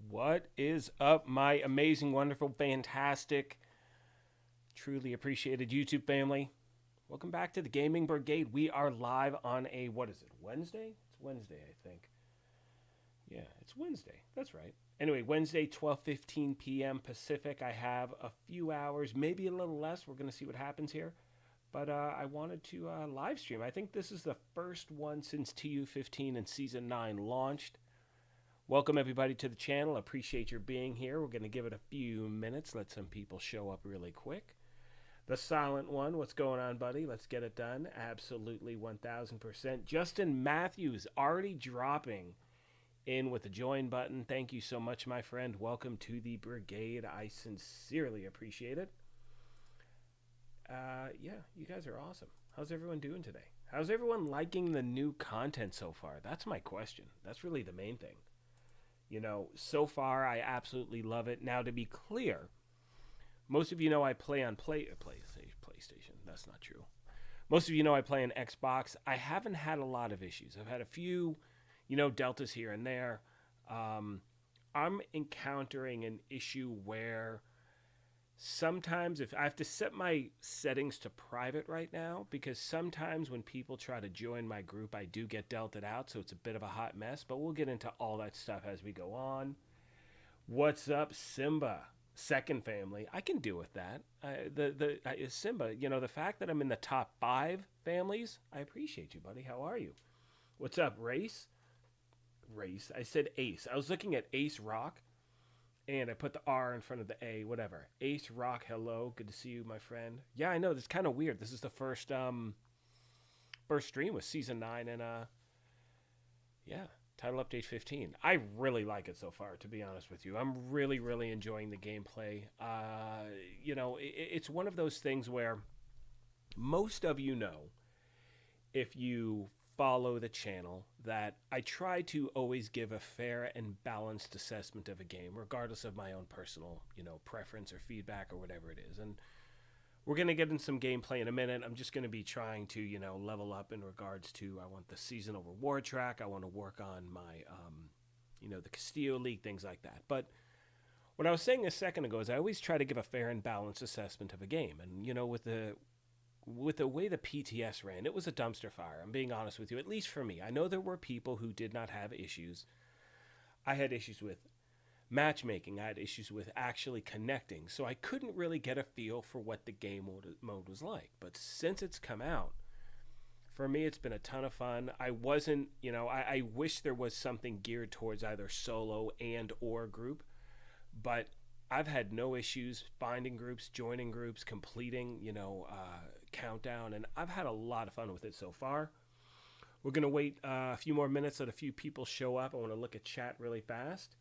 What is up, my amazing, wonderful, fantastic, truly appreciated YouTube family? Welcome back to the Gaming Brigade. We are live on a, what is it, Wednesday? It's Wednesday, I think. Yeah, it's Wednesday. That's right. Anyway, Wednesday, 12:15 p.m. Pacific. I have a few hours, maybe a little less. We're going to see what happens here. But I wanted to live stream. I think this is the first one since TU15 and Season 9 launched. Welcome, everybody, to the channel. Appreciate your being here. We're going to give it a few minutes, let some people show up really quick. The silent one, what's going on, buddy? Let's get it done. Absolutely 1,000%. Justin Matthews already dropping in with the join button. Thank you so much, my friend. Welcome to the Brigade. I sincerely appreciate it. Yeah, you guys are awesome. How's everyone doing today? How's everyone liking the new content so far? That's my question. That's really the main thing. You know, so far I absolutely love it. Now, to be clear, most of you know I play on PlayStation. That's not true. Most of you know I play on Xbox. I haven't had a lot of issues. I've had a few, deltas here and there. I'm encountering an issue where sometimes if I have to set my settings to private right now, because sometimes when people try to join my group, I do get delted out, so it's a bit of a hot mess, but we'll get into all that stuff as we go on. What's up, Simba? Second family. I can deal with that. Simba, the fact that I'm in the top 5 families, I appreciate you, buddy. How are you? What's up, Race? Race. I said Ace. I was looking at Ace Rock, and I put the R in front of the A, whatever. Ace Rock, hello. Good to see you, my friend. Yeah, I know. This is kind of weird. This is the first stream with Season 9 and, title update 15. I really like it so far, to be honest with you. I'm really, really enjoying the gameplay. It's one of those things where most of you know, if you follow the channel, that I try to always give a fair and balanced assessment of a game, regardless of my own personal, preference or feedback or whatever it is. And we're going to get in some gameplay in a minute. I'm just going to be trying to, level up in regards to, I want the seasonal reward track. I want to work on my, the Castillo League, things like that. But what I was saying a second ago is I always try to give a fair and balanced assessment of a game. And, with the way the PTS ran, it was a dumpster fire. I'm being honest with you, at least for me. I know there were people who did not have issues. I had issues with matchmaking. I had issues with actually connecting. So I couldn't really get a feel for what the game mode was like. But since it's come out, for me, it's been a ton of fun. I wasn't, I wish there was something geared towards either solo and or group. But I've had no issues finding groups, joining groups, completing, countdown, and I've had a lot of fun with it so far. We're going to wait a few more minutes that a few people show up. I want to look at chat really fast.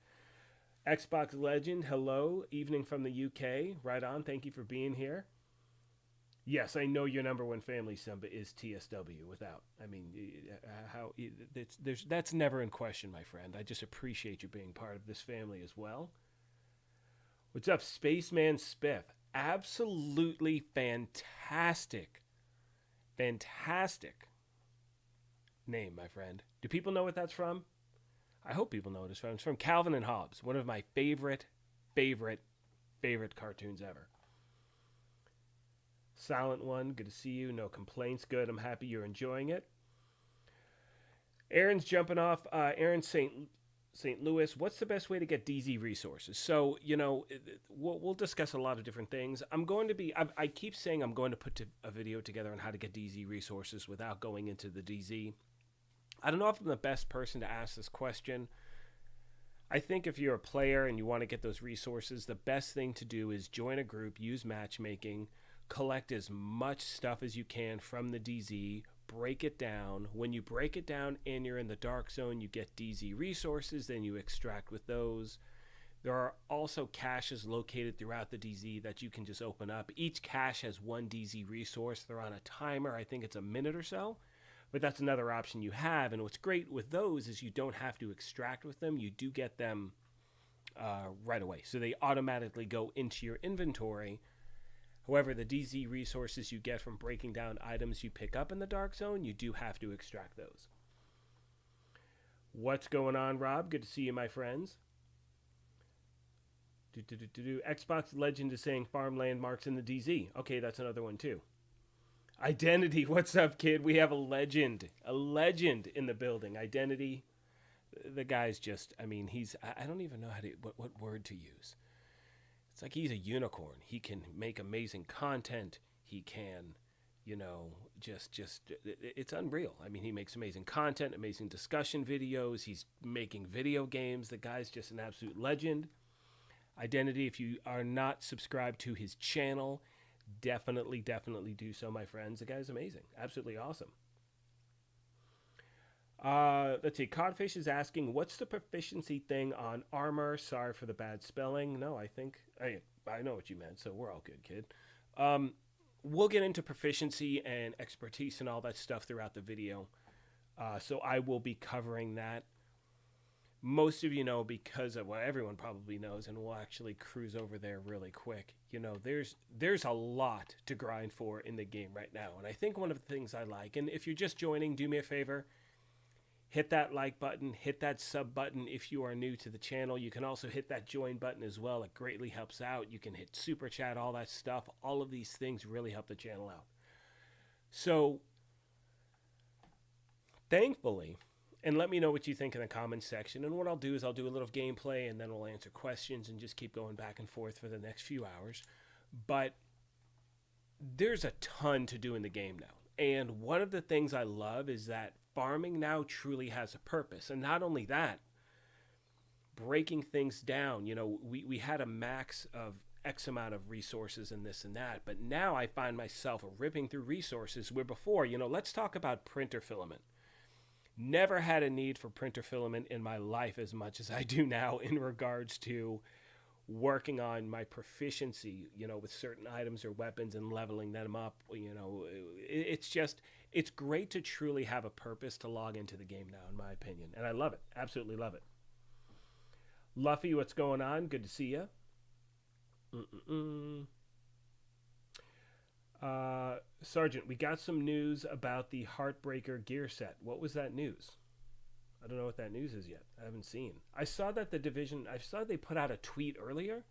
Xbox Legend, hello. Evening from the UK. Right on. Thank you for being here. Yes, I know your number one family, Simba, is TSW. Without, that's never in question, my friend. I just appreciate you being part of this family as well. What's up, Spaceman Spiff? Absolutely fantastic. Fantastic name, my friend. Do people know what that's from? I hope people know what it's from. It's from Calvin and Hobbes, one of my favorite cartoons ever. Silent One, good to see you. No complaints. Good. I'm happy you're enjoying it. Aaron's jumping off. Aaron St. Louis, what's the best way to get DZ resources? So, we'll discuss a lot of different things. I keep saying I'm going to put a video together on how to get DZ resources without going into the DZ. I don't know if I'm the best person to ask this question. I think if you're a player and you want to get those resources, the best thing to do is join a group, use matchmaking, collect as much stuff as you can from the DZ, break it down. When you break it down and you're in the dark zone, you get DZ resources, then you extract with those. There are also caches located throughout the DZ that you can just open up. Each cache has one DZ resource. They're on a timer. I think it's a minute or so, but that's another option you have. And what's great with those is you don't have to extract with them. You do get them right away. So they automatically go into your inventory. However, the DZ resources you get from breaking down items you pick up in the Dark Zone, you do have to extract those. What's going on, Rob? Good to see you, my friends. Xbox Legend is saying farm landmarks in the DZ. Okay, that's another one too. Identity, what's up, kid? We have a legend in the building. Identity, the guy's just, I mean, I don't even know what word to use. It's like he's a unicorn. He can make amazing content. He can, it's unreal. I mean, he makes amazing content, amazing discussion videos. He's making video games. The guy's just an absolute legend. Identity, if you are not subscribed to his channel, definitely do so, my friends. The guy's amazing. Absolutely awesome. Let's see. Codfish is asking, what's the proficiency thing on armor? Sorry for the bad spelling. No, I know what you meant, so we're all good, kid. We'll get into proficiency and expertise and all that stuff throughout the video. So I will be covering that. Most of you know, because of what everyone probably knows, and we'll actually cruise over there really quick. There's a lot to grind for in the game right now. And I think one of the things I like, and if you're just joining, do me a favor, hit that like button, hit that sub button if you are new to the channel. You can also hit that join button as well. It greatly helps out. You can hit super chat, all that stuff. All of these things really help the channel out. So, thankfully, and let me know what you think in the comments section. And what I'll do is I'll do a little gameplay and then we'll answer questions and just keep going back and forth for the next few hours. But there's a ton to do in the game now. And one of the things I love is that farming now truly has a purpose. And not only that, breaking things down. We had a max of X amount of resources and this and that. But now I find myself ripping through resources where before, let's talk about printer filament. Never had a need for printer filament in my life as much as I do now in regards to working on my proficiency, with certain items or weapons and leveling them up. It's great to truly have a purpose to log into the game now, in my opinion. And I love it. Absolutely love it. Luffy, what's going on? Good to see you. Sergeant, we got some news about the Heartbreaker gear set. What was that news? I don't know what that news is yet. I haven't seen. I saw that I saw they put out a tweet earlier.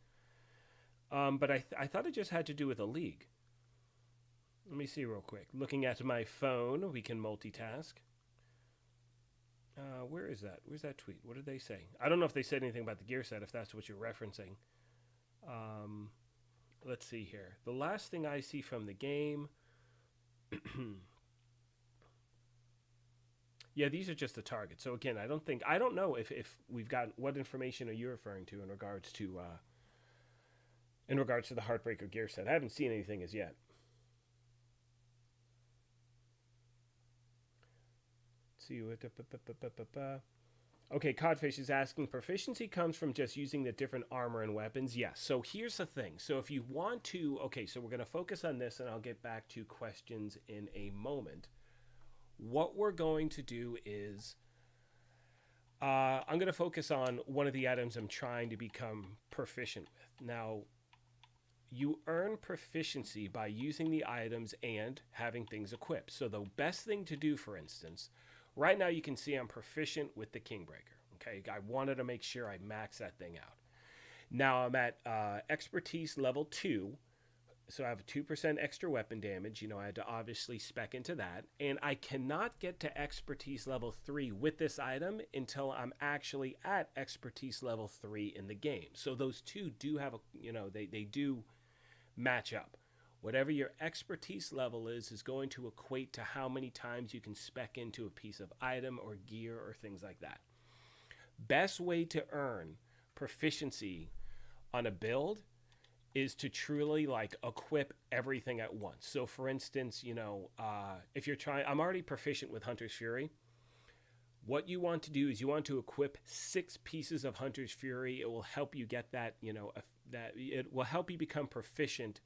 But I thought it just had to do with a league. Let me see real quick. Looking at my phone, we can multitask. Where is that? Where's that tweet? What did they say? I don't know if they said anything about the gear set, if that's what you're referencing. Let's see here. The last thing I see from the game. Yeah, these are just the targets. So again, I don't know if we've got, what information are you referring to in regards to the Heartbreaker gear set? I haven't seen anything as yet. Let's see what. Okay, Codfish is asking, proficiency comes from just using the different armor and weapons. Yes. So here's the thing. So if you want to, okay, so we're going to focus on this and I'll get back to questions in a moment. What we're going to do is I'm going to focus on one of the items I'm trying to become proficient with. Now, you earn proficiency by using the items and having things equipped. So the best thing to do, for instance, right now you can see I'm proficient with the Kingbreaker. Okay, I wanted to make sure I max that thing out. Now I'm at expertise level 2. So I have 2% extra weapon damage. I had to obviously spec into that. And I cannot get to expertise level 3 with this item until I'm actually at expertise level 3 in the game. So those two do have they do match up. Whatever your expertise level is going to equate to how many times you can spec into a piece of item or gear or things like that. Best way to earn proficiency on a build is to truly equip everything at once. So for instance, if you're trying, I'm already proficient with Hunter's Fury. What you want to do is you want to equip 6 pieces of Hunter's Fury. It will help you get that, that it will help you become proficient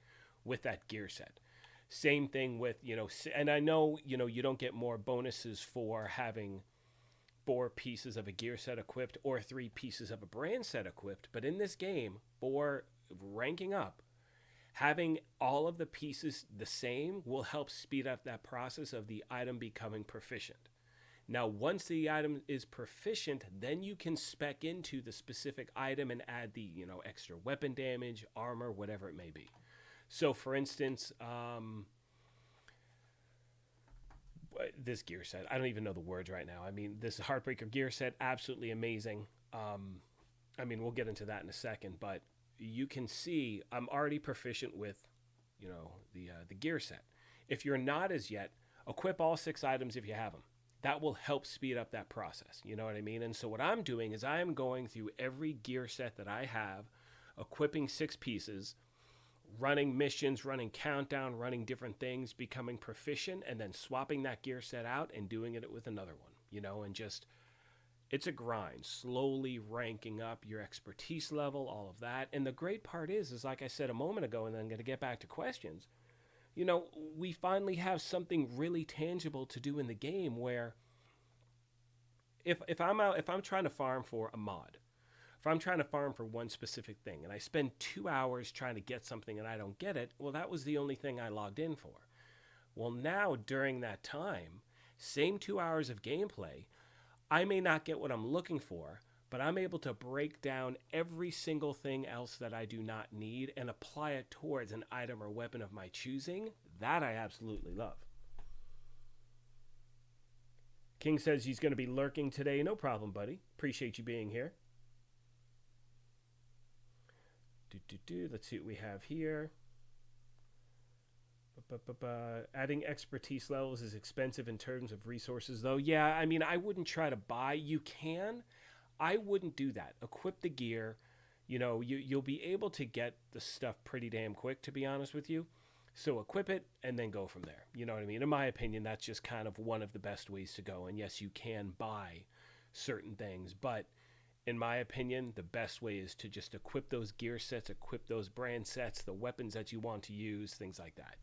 with that gear set. Same thing with, and I know, you don't get more bonuses for having 4 pieces of a gear set equipped or 3 pieces of a brand set equipped. But in this game, for ranking up, having all of the pieces the same will help speed up that process of the item becoming proficient. Now, once the item is proficient, then you can spec into the specific item and add the, extra weapon damage, armor, whatever it may be. So, for instance, this gear set, I don't even know the words right now. I mean, this Heartbreaker gear set, absolutely amazing. We'll get into that in a second, but you can see I'm already proficient with, the gear set. If you're not as yet, equip all 6 items if you have them. That will help speed up that process. You know what I mean? And so what I'm doing is I am going through every gear set that I have, equipping 6 pieces, running missions, running countdown, running different things, becoming proficient, and then swapping that gear set out and doing it with another one, and just, it's a grind, slowly ranking up your expertise level, all of that. And the great part is like I said a moment ago, and then I'm going to get back to questions, we finally have something really tangible to do in the game where if I'm trying to farm for a mod, if I'm trying to farm for one specific thing and I spend 2 hours trying to get something and I don't get it, well, that was the only thing I logged in for. Well, now during that time, same 2 hours of gameplay, I may not get what I'm looking for, but I'm able to break down every single thing else that I do not need and apply it towards an item or weapon of my choosing. That I absolutely love. King says he's going to be lurking today. No problem, buddy. Appreciate you being here. Let's see what we have here. Adding expertise levels is expensive in terms of resources, though. Yeah, I wouldn't try to buy. You can. I wouldn't do that. Equip the gear. You'll be able to get the stuff pretty damn quick, to be honest with you. So equip it and then go from there. You know what I mean? In my opinion, that's just kind of one of the best ways to go. And yes, you can buy certain things, but in my opinion, the best way is to just equip those gear sets, equip those brand sets, the weapons that you want to use, things like that.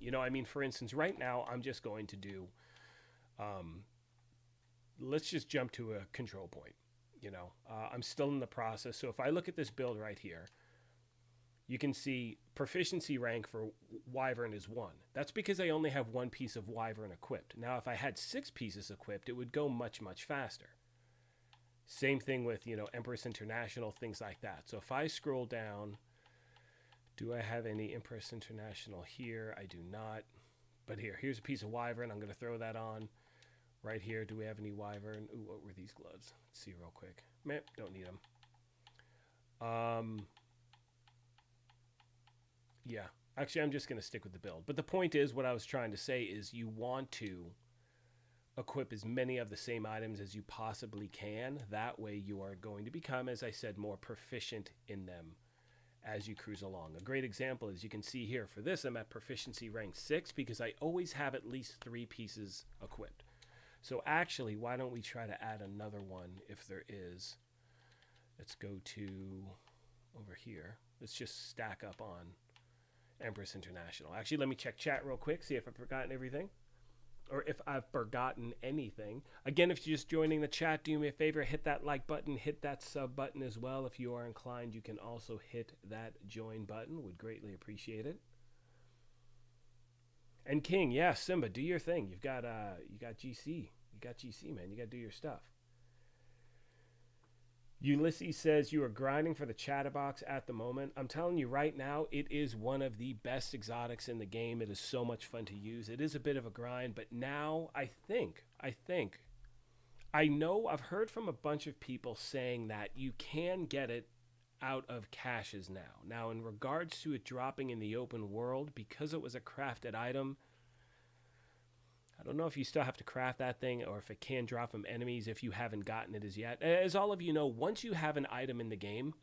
For instance, right now, I'm just going to do, let's just jump to a control point. I'm still in the process. So if I look at this build right here, you can see proficiency rank for Wyvern is 1. That's because I only have 1 piece of Wyvern equipped. Now, if I had 6 pieces equipped, it would go much, much faster. Same thing with, Empress International, things like that. So if I scroll down, do I have any Empress International here? I do not. But here's a piece of Wyvern. I'm going to throw that on. Right here, do we have any Wyvern? Ooh, what were these gloves? Let's see real quick. Meh, don't need them. Yeah, actually, I'm just going to stick with the build. But the point is, what I was trying to say is you want to equip as many of the same items as you possibly can. That way you are going to become, as I said, more proficient in them as you cruise along. A great example is you can see here for this, I'm at proficiency rank 6 because I always have at least 3 pieces equipped. So actually, why don't we try to add another one if there is. Let's go to over here. Let's just stack up on Empress International. Actually, let me check chat real quick, see if I've forgotten everything. Or if I've forgotten anything. Again, if you're just joining the chat, do me a favor, hit that like button, hit that sub button as well. If you are inclined, you can also hit that join button. Would greatly appreciate it. And King, yeah, Simba, do your thing. You got GC. You got GC, man. You got to do your stuff. Ulysses says you are grinding for the chatterbox at the moment. I'm telling you right now, it is one of the best exotics in the game. It is so much fun to use. It is a bit of a grind, but now I know I've heard from a bunch of people saying that you can get it out of caches now. Now, in regards to it dropping in the open world, because it was a crafted item, I don't know if you still have to craft that thing or if it can drop from enemies if you haven't gotten it as yet. As all of you know, once you have an item in the game,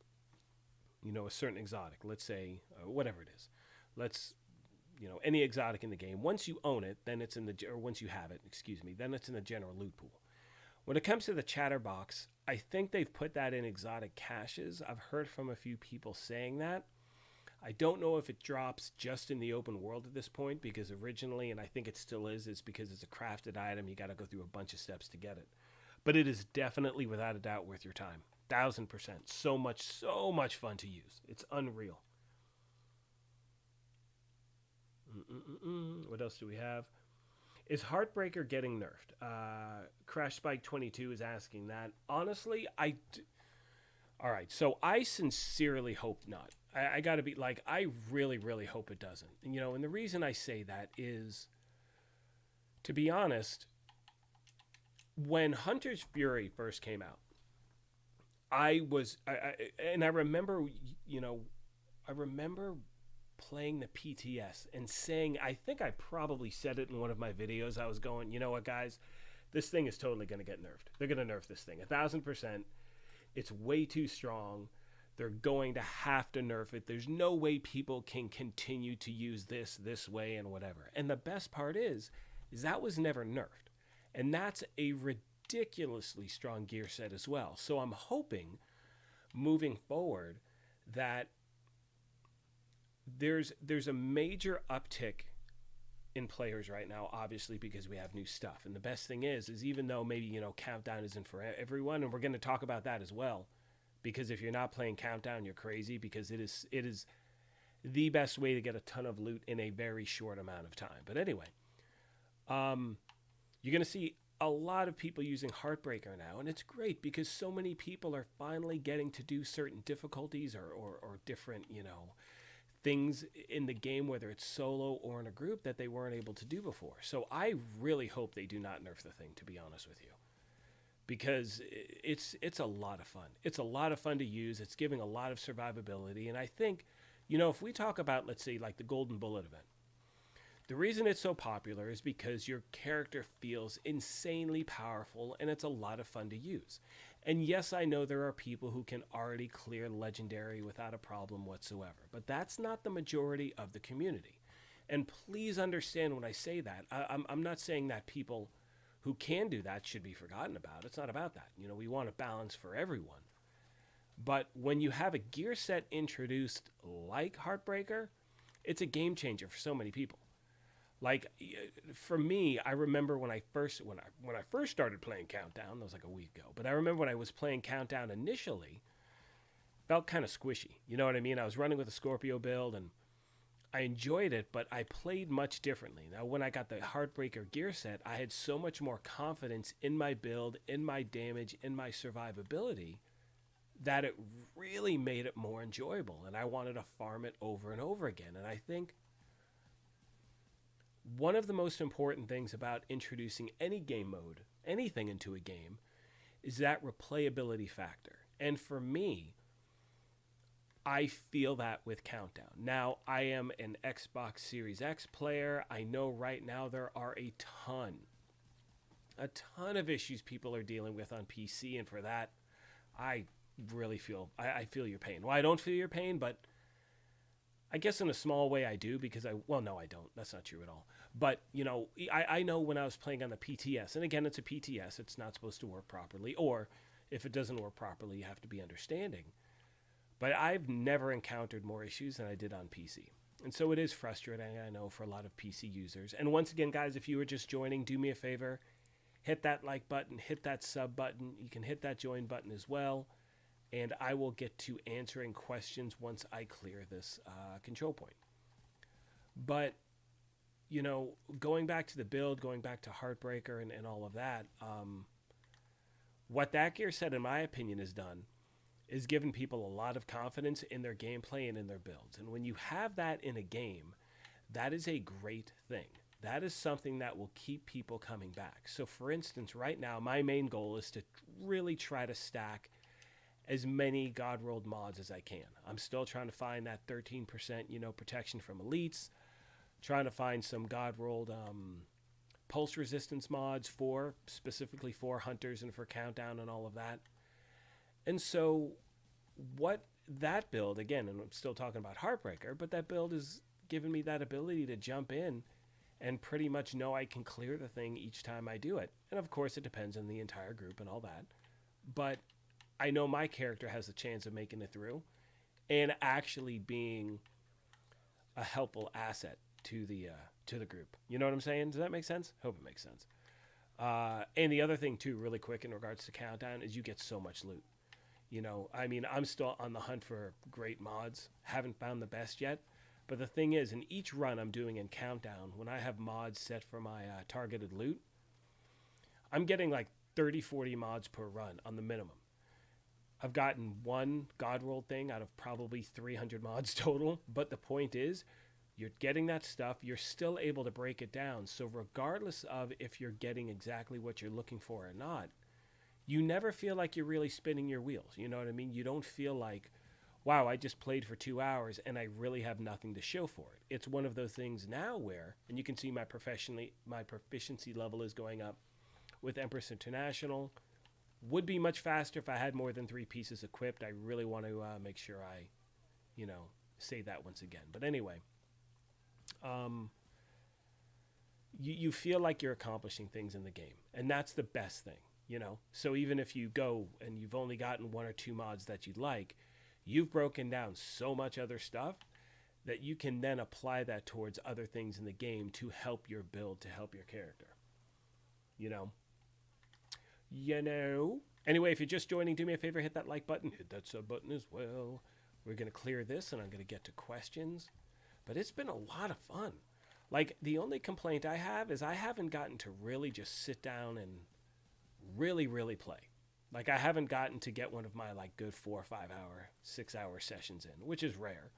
a certain exotic, let's say, whatever it is, any exotic in the game, once you own it, then it's once you have it, then it's in the general loot pool. When it comes to the chatterbox, I think they've put that in exotic caches. I've heard from a few people saying that. I don't know if it drops just in the open world at this point, because originally, and I think it still is because it's a crafted item, you got to go through a bunch of steps to get it. But it is definitely, without a doubt, worth your time. 1000%. So much fun to use. It's unreal. What else do we have? Is Heartbreaker getting nerfed? Crash Spike 22 is asking that. Honestly, all right, so I sincerely hope not. I got to be like, I really, really hope it doesn't. And the reason I say that is, to be honest, when Hunter's Fury first came out, I remember, I remember playing the PTS and saying, I think I probably said it in one of my videos. I was going, you know what, guys, this thing is totally going to get nerfed. They're going to nerf this thing 1,000%. It's way too strong. They're going to have to nerf it. There's no way people can continue to use this way and whatever. And the best part is that was never nerfed. And that's a ridiculously strong gear set as well. So I'm hoping moving forward that there's a major uptick in players right now, obviously, because we have new stuff. And the best thing is even though maybe, Countdown isn't for everyone, and we're going to talk about that as well, because if you're not playing Countdown, you're crazy, because it is the best way to get a ton of loot in a very short amount of time. But anyway, you're going to see a lot of people using Heartbreaker now, and it's great because so many people are finally getting to do certain difficulties or different, things in the game, whether it's solo or in a group, that they weren't able to do before. So I really hope they do not nerf the thing, to be honest with you, because it's a lot of fun. It's a lot of fun to use. It's giving a lot of survivability. And I think, if we talk about, let's say, like the Golden Bullet event, the reason it's so popular is because your character feels insanely powerful and it's a lot of fun to use. And yes, I know there are people who can already clear Legendary without a problem whatsoever, but that's not the majority of the community. And please understand when I say that, I'm not saying that people who can do that should be forgotten about. It's not about that. We want a balance for everyone. But when you have a gear set introduced like Heartbreaker, it's a game changer for so many people. Like, for me, I remember when I first started playing Countdown, that was like a week ago, but I remember when I was playing Countdown initially, felt kind of squishy. You know what I mean? I was running with a Scorpio build, and I enjoyed it, but I played much differently. Now, when I got the Heartbreaker gear set, I had so much more confidence in my build, in my damage, in my survivability, that it really made it more enjoyable, and I wanted to farm it over and over again. And I think one of the most important things about introducing any game mode, anything into a game, is that replayability factor. And for me, I feel that with Countdown. Now, I am an Xbox Series X player. I know right now there are a ton of issues people are dealing with on PC, and for that, I really feel, I feel your pain. Well, I don't feel your pain, but I guess in a small way I do, because no, I don't. That's not true at all. But, I know when I was playing on the PTS, and again, it's a PTS, it's not supposed to work properly, or if it doesn't work properly, you have to be understanding. But I've never encountered more issues than I did on PC. And so it is frustrating, I know, for a lot of PC users. And once again, guys, if you were just joining, do me a favor, hit that like button, hit that sub button. You can hit that join button as well. And I will get to answering questions once I clear this control point. But, going back to the build, going back to Heartbreaker and all of that, what that gear set, in my opinion, has done is given people a lot of confidence in their gameplay and in their builds. And when you have that in a game, that is a great thing. That is something that will keep people coming back. So, for instance, right now, my main goal is to really try to stack as many God-rolled mods as I can. I'm still trying to find that 13%, protection from elites, trying to find some God-rolled pulse resistance mods specifically for hunters and for Countdown and all of that. And so what that build, again, and I'm still talking about Heartbreaker, but that build has given me that ability to jump in and pretty much know I can clear the thing each time I do it. And of course it depends on the entire group and all that. But I know my character has a chance of making it through and actually being a helpful asset to the group. You know what I'm saying? Does that make sense? Hope it makes sense. And the other thing too, really quick in regards to Countdown, is you get so much loot. I'm still on the hunt for great mods. Haven't found the best yet, But the thing is, in each run I'm doing in Countdown, when I have mods set for my targeted loot, I'm getting like 30, 40 mods per run on the minimum. I've gotten one God roll thing out of probably 300 mods total. But the point is, you're getting that stuff. You're still able to break it down. So regardless of if you're getting exactly what you're looking for or not, you never feel like you're really spinning your wheels. You know what I mean? You don't feel like, wow, I just played for 2 hours and I really have nothing to show for it. It's one of those things now where, and you can see my proficiency level is going up with Empress International. Would be much faster if I had more than 3 pieces equipped. I really want to make sure I, say that once again. But anyway, you feel like you're accomplishing things in the game, and that's the best thing. So even if you go and you've only gotten 1 or 2 mods that you like, you've broken down so much other stuff that you can then apply that towards other things in the game to help your build, to help your character. Anyway, if you're just joining, do me a favor, hit that like button, hit that sub button as well. We're going to clear this and I'm going to get to questions. But it's been a lot of fun. Like, the only complaint I have is I haven't gotten to really just sit down and really, really play. Like, I haven't gotten to get one of my, like, good 4 or 5 hour, 6 hour sessions in, which is rare.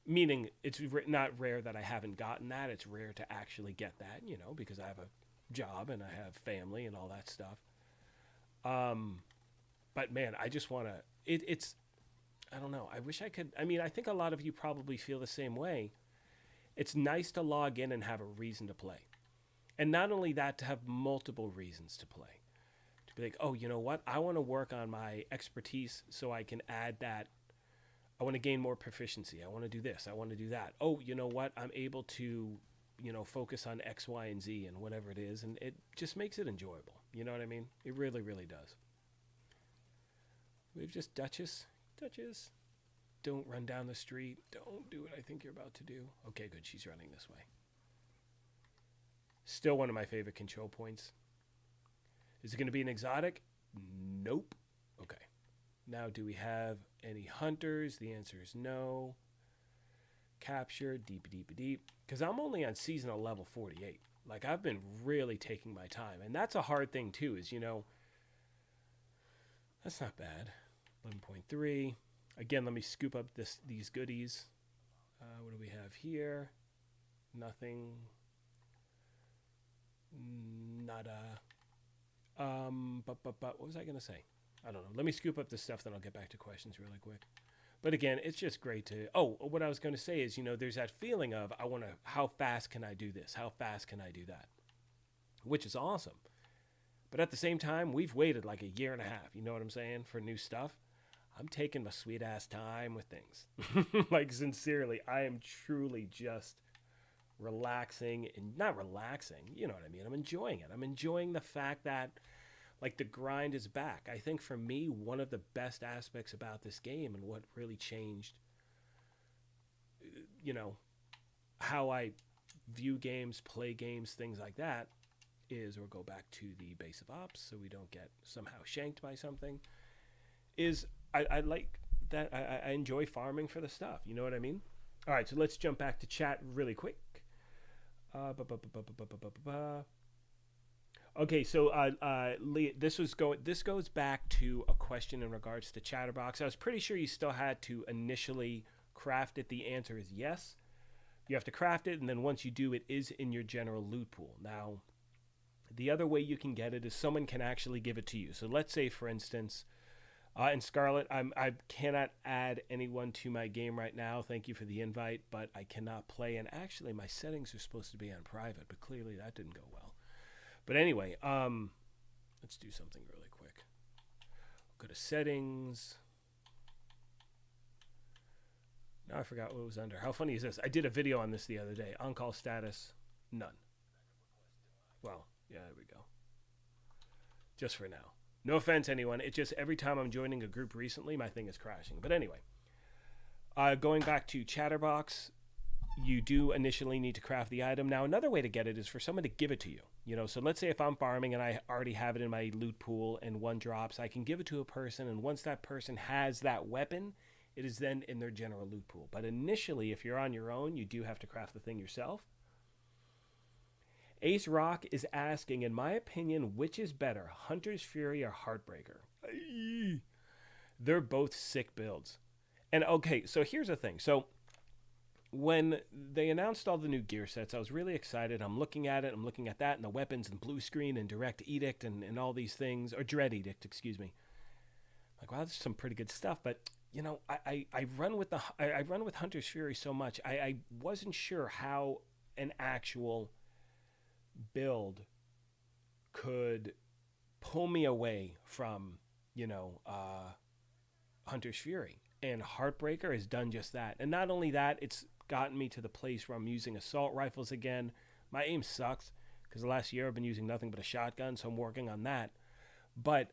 Meaning, it's not rare that I haven't gotten that. It's rare to actually get that, because I have a job and I have family and all that stuff. But, man, I just want to... It's... I don't know. I wish I could... I mean, I think a lot of you probably feel the same way. It's nice to log in and have a reason to play. And not only that, to have multiple reasons to play. To be like, oh, you know what? I want to work on my expertise so I can add that. I want to gain more proficiency. I want to do this. I want to do that. Oh, you know what? I'm able to, focus on X, Y, and Z and whatever it is. And it just makes it enjoyable. You know what I mean? It really, really does. We've just Duchess, don't run down the street. Don't do what I think you're about to do. Okay, good. She's running this way. Still one of my favorite control points. Is it going to be an exotic? Nope. Okay. Now, do we have any hunters? The answer is no. Capture, deep. Because I'm only on seasonal level 48. Like, I've been really taking my time. And that's a hard thing, too, is, that's not bad. 11.3. Again, let me scoop up these goodies. What do we have here? Nothing. Nada. But what was I going to say? I don't know. Let me scoop up this stuff, then I'll get back to questions really quick. But again, it's just great to... Oh, what I was going to say is, there's that feeling of, how fast can I do this? How fast can I do that? Which is awesome. But at the same time, we've waited like a year and a half, you know what I'm saying, for new stuff. I'm taking my sweet ass time with things. Like, sincerely, I am truly just relaxing, and not relaxing, you know what I mean? I'm enjoying it. I'm enjoying the fact that, like, the grind is back. I think for me, one of the best aspects about this game and what really changed, how I view games, play games, things like that, is, or go back to the base of ops so we don't get somehow shanked by something, is I like that. I enjoy farming for the stuff. You know what I mean? All right, so let's jump back to chat really quick. Okay, so this goes back to a question in regards to Chatterbox. I was pretty sure you still had to initially craft it. The answer is yes. You have to craft it, and then once you do, it is in your general loot pool. Now, the other way you can get it is someone can actually give it to you. So let's say, for instance, in Scarlet, I cannot add anyone to my game right now. Thank you for the invite, but I cannot play. And actually, my settings are supposed to be on private, but clearly that didn't go well. But anyway, let's do something really quick. Go to settings. Now I forgot what it was under. How funny is this? I did a video on this the other day. On-call status, none. Well, yeah, there we go. Just for now. No offense, anyone. It's just every time I'm joining a group recently, my thing is crashing. But anyway, going back to Chatterbox, you do initially need to craft the item. Now, another way to get it is for someone to give it to you. So let's say if I'm farming and I already have it in my loot pool and one drops, I can give it to a person. And once that person has that weapon, it is then in their general loot pool. But initially, if you're on your own, you do have to craft the thing yourself. Ace Rock is asking, in my opinion, which is better, Hunter's Fury or Heartbreaker? They're both sick builds. And okay, so here's the thing. So when they announced all the new gear sets, I was really excited. I'm looking at it. I'm looking at that and the weapons and blue screen and direct edict and all these things, or dread edict, excuse me. Like, wow, that's some pretty good stuff. But you know, I run with Hunter's Fury so much. I wasn't sure how an actual build could pull me away from, Hunter's Fury. And Heartbreaker has done just that. And not only that, it's gotten me to the place where I'm using assault rifles again. My aim sucks because the last year I've been using nothing but a shotgun, so I'm working on that. But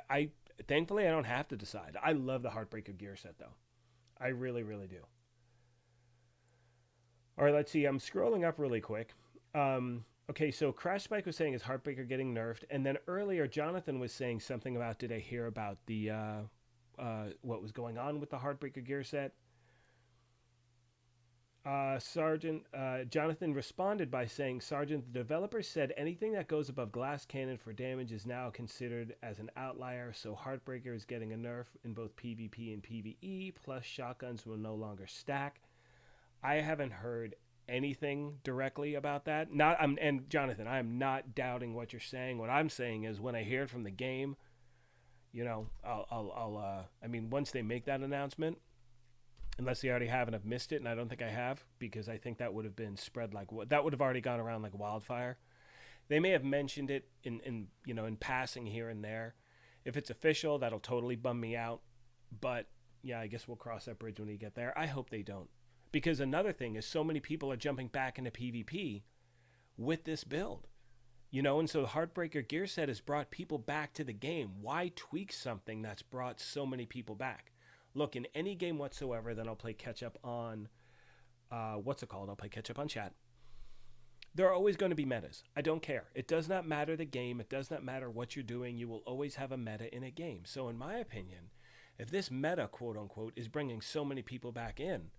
I thankfully I don't have to decide. I love the Heartbreaker gear set though. I really, really do. All right, let's see. I'm scrolling up really quick. Okay, so Crash Spike was saying is Heartbreaker getting nerfed, and then earlier Jonathan was saying something about, did I hear about the what was going on with the Heartbreaker gear set? Sergeant Jonathan responded by saying, Sergeant, the developer said anything that goes above glass cannon for damage is now considered as an outlier, so Heartbreaker is getting a nerf in both PvP and PvE, plus shotguns will no longer stack. I haven't heard anything directly about that. And Jonathan, I am not doubting what you're saying. What I'm saying is when I hear it from the game, I mean, once they make that announcement, unless they already have and I've missed it, and I don't think I have, because I think that would have been spread that would have already gone around like wildfire. They may have mentioned it in passing here and there. If it's official, that'll totally bum me out. But yeah, I guess we'll cross that bridge when we get there. I hope they don't. Because another thing is so many people are jumping back into PvP with this build. And so the Heartbreaker gear set has brought people back to the game. Why tweak something that's brought so many people back? Look, in any game whatsoever, then I'll play catch-up on, I'll play catch-up on chat. There are always going to be metas. I don't care. It does not matter the game. It does not matter what you're doing. You will always have a meta in a game. So in my opinion, if this meta, quote-unquote, is bringing so many people back in,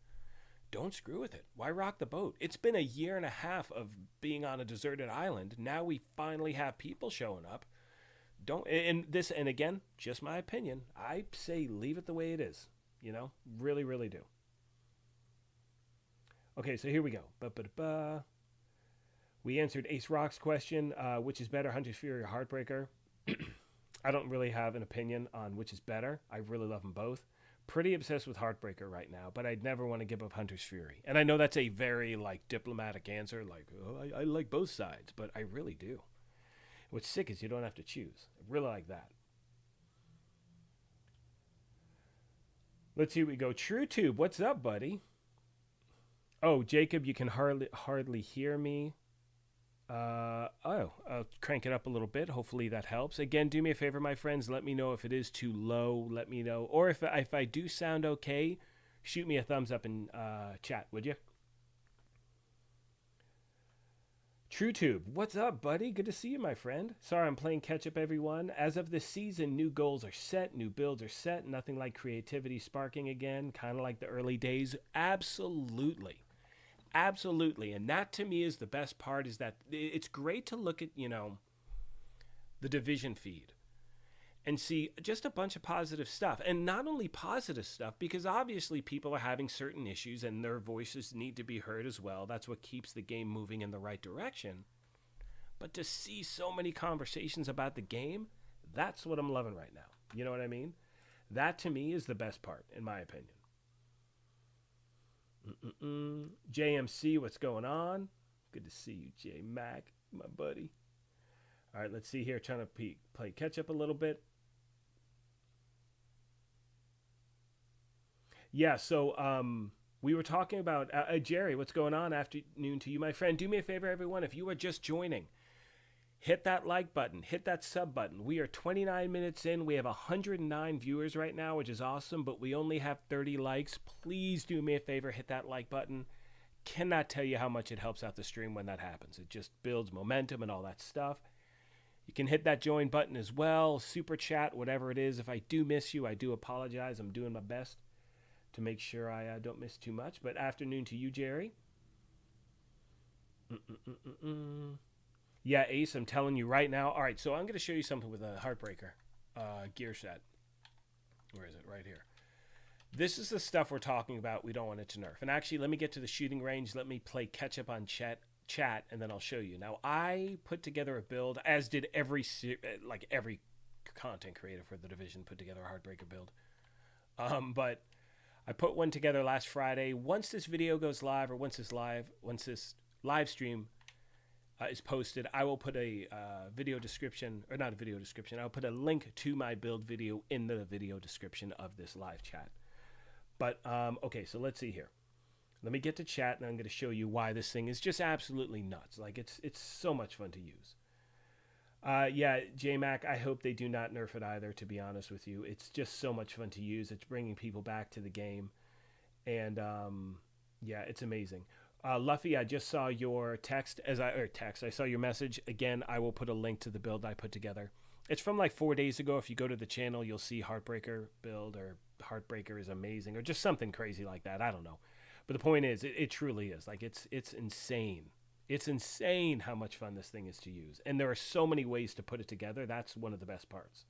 don't screw with it. Why rock the boat? It's been a year and a half of being on a deserted island. Now we finally have people showing up. And again, just my opinion. I say leave it the way it is. Really, really do. Okay, so here we go. We answered Ace Rock's question, which is better, Hunter's Fury or Heartbreaker? I don't really have an opinion on which is better. I really love them both. Pretty obsessed with Heartbreaker right now, but I'd never want to give up Hunter's Fury. And I know that's a very diplomatic answer, I like both sides, but I really do. What's sick is you don't have to choose. I really like that. Let's see, we go. TrueTube, what's up, buddy? Oh, Jacob, you can hardly hear me. I'll crank it up a little bit. Hopefully that helps. Again, do me a favor, my friends. Let me know if it is too low. Let me know. Or if I do sound okay, shoot me a thumbs up in chat, would you? TrueTube, what's up, buddy? Good to see you, my friend. Sorry, I'm playing catch-up, everyone. As of this season, new goals are set, new builds are set, nothing like creativity sparking again, kind of like the early days. Absolutely. Absolutely. And that, to me, is the best part, is that it's great to look at, the Division feed and see just a bunch of positive stuff. And not only positive stuff, because obviously people are having certain issues and their voices need to be heard as well. That's what keeps the game moving in the right direction. But to see so many conversations about the game, that's what I'm loving right now. You know what I mean? That, to me, is the best part, in my opinion. JMC, what's going on? Good to see you, J Mac, my buddy. All right, let's see here. Trying to play catch up a little bit. Yeah, so we were talking about Jerry. What's going on? Afternoon to you, my friend. Do me a favor, everyone. If you are just joining, hit that like button, hit that sub button. We are 29 minutes in. We have 109 viewers right now, which is awesome, but we only have 30 likes. Please do me a favor, hit that like button. Cannot tell you how much it helps out the stream when that happens. It just builds momentum and all that stuff. You can hit that join button as well, super chat, whatever it is. If I do miss you, I do apologize. I'm doing my best to make sure I don't miss too much. But afternoon to you, Jerry. Yeah, Ace, I'm telling you right now. All right, so I'm going to show you something with a Heartbreaker gear set. Where is it? Right here. This is the stuff we're talking about we don't want it to nerf. And actually, let me get to the shooting range. Let me play catch up on chat, and then I'll show you. Now, I put together a build, as did every content creator for the Division put together a Heartbreaker build. But I put one together last Friday. Once this video goes live, or once this live stream is posted, I will put a video description, or not a video description. I'll put a link to my build video in the video description of this live chat. But, okay, so let's see here. Let me get to chat, and I'm going to show you why this thing is just absolutely nuts. Like, it's so much fun to use. Yeah, J-Mac, I hope they do not nerf it either, to be honest with you. It's just so much fun to use. It's bringing people back to the game. And, yeah, it's amazing. Luffy, I just saw your text. I saw your message. Again, I will put a link to the build I put together. It's from like 4 days ago. If you go to the channel, you'll see Heartbreaker build, or Heartbreaker is amazing, or just something crazy like that. I don't know. But the point is, it truly is. Like, it's insane. It's insane how much fun this thing is to use. And there are so many ways to put it together. That's one of the best parts.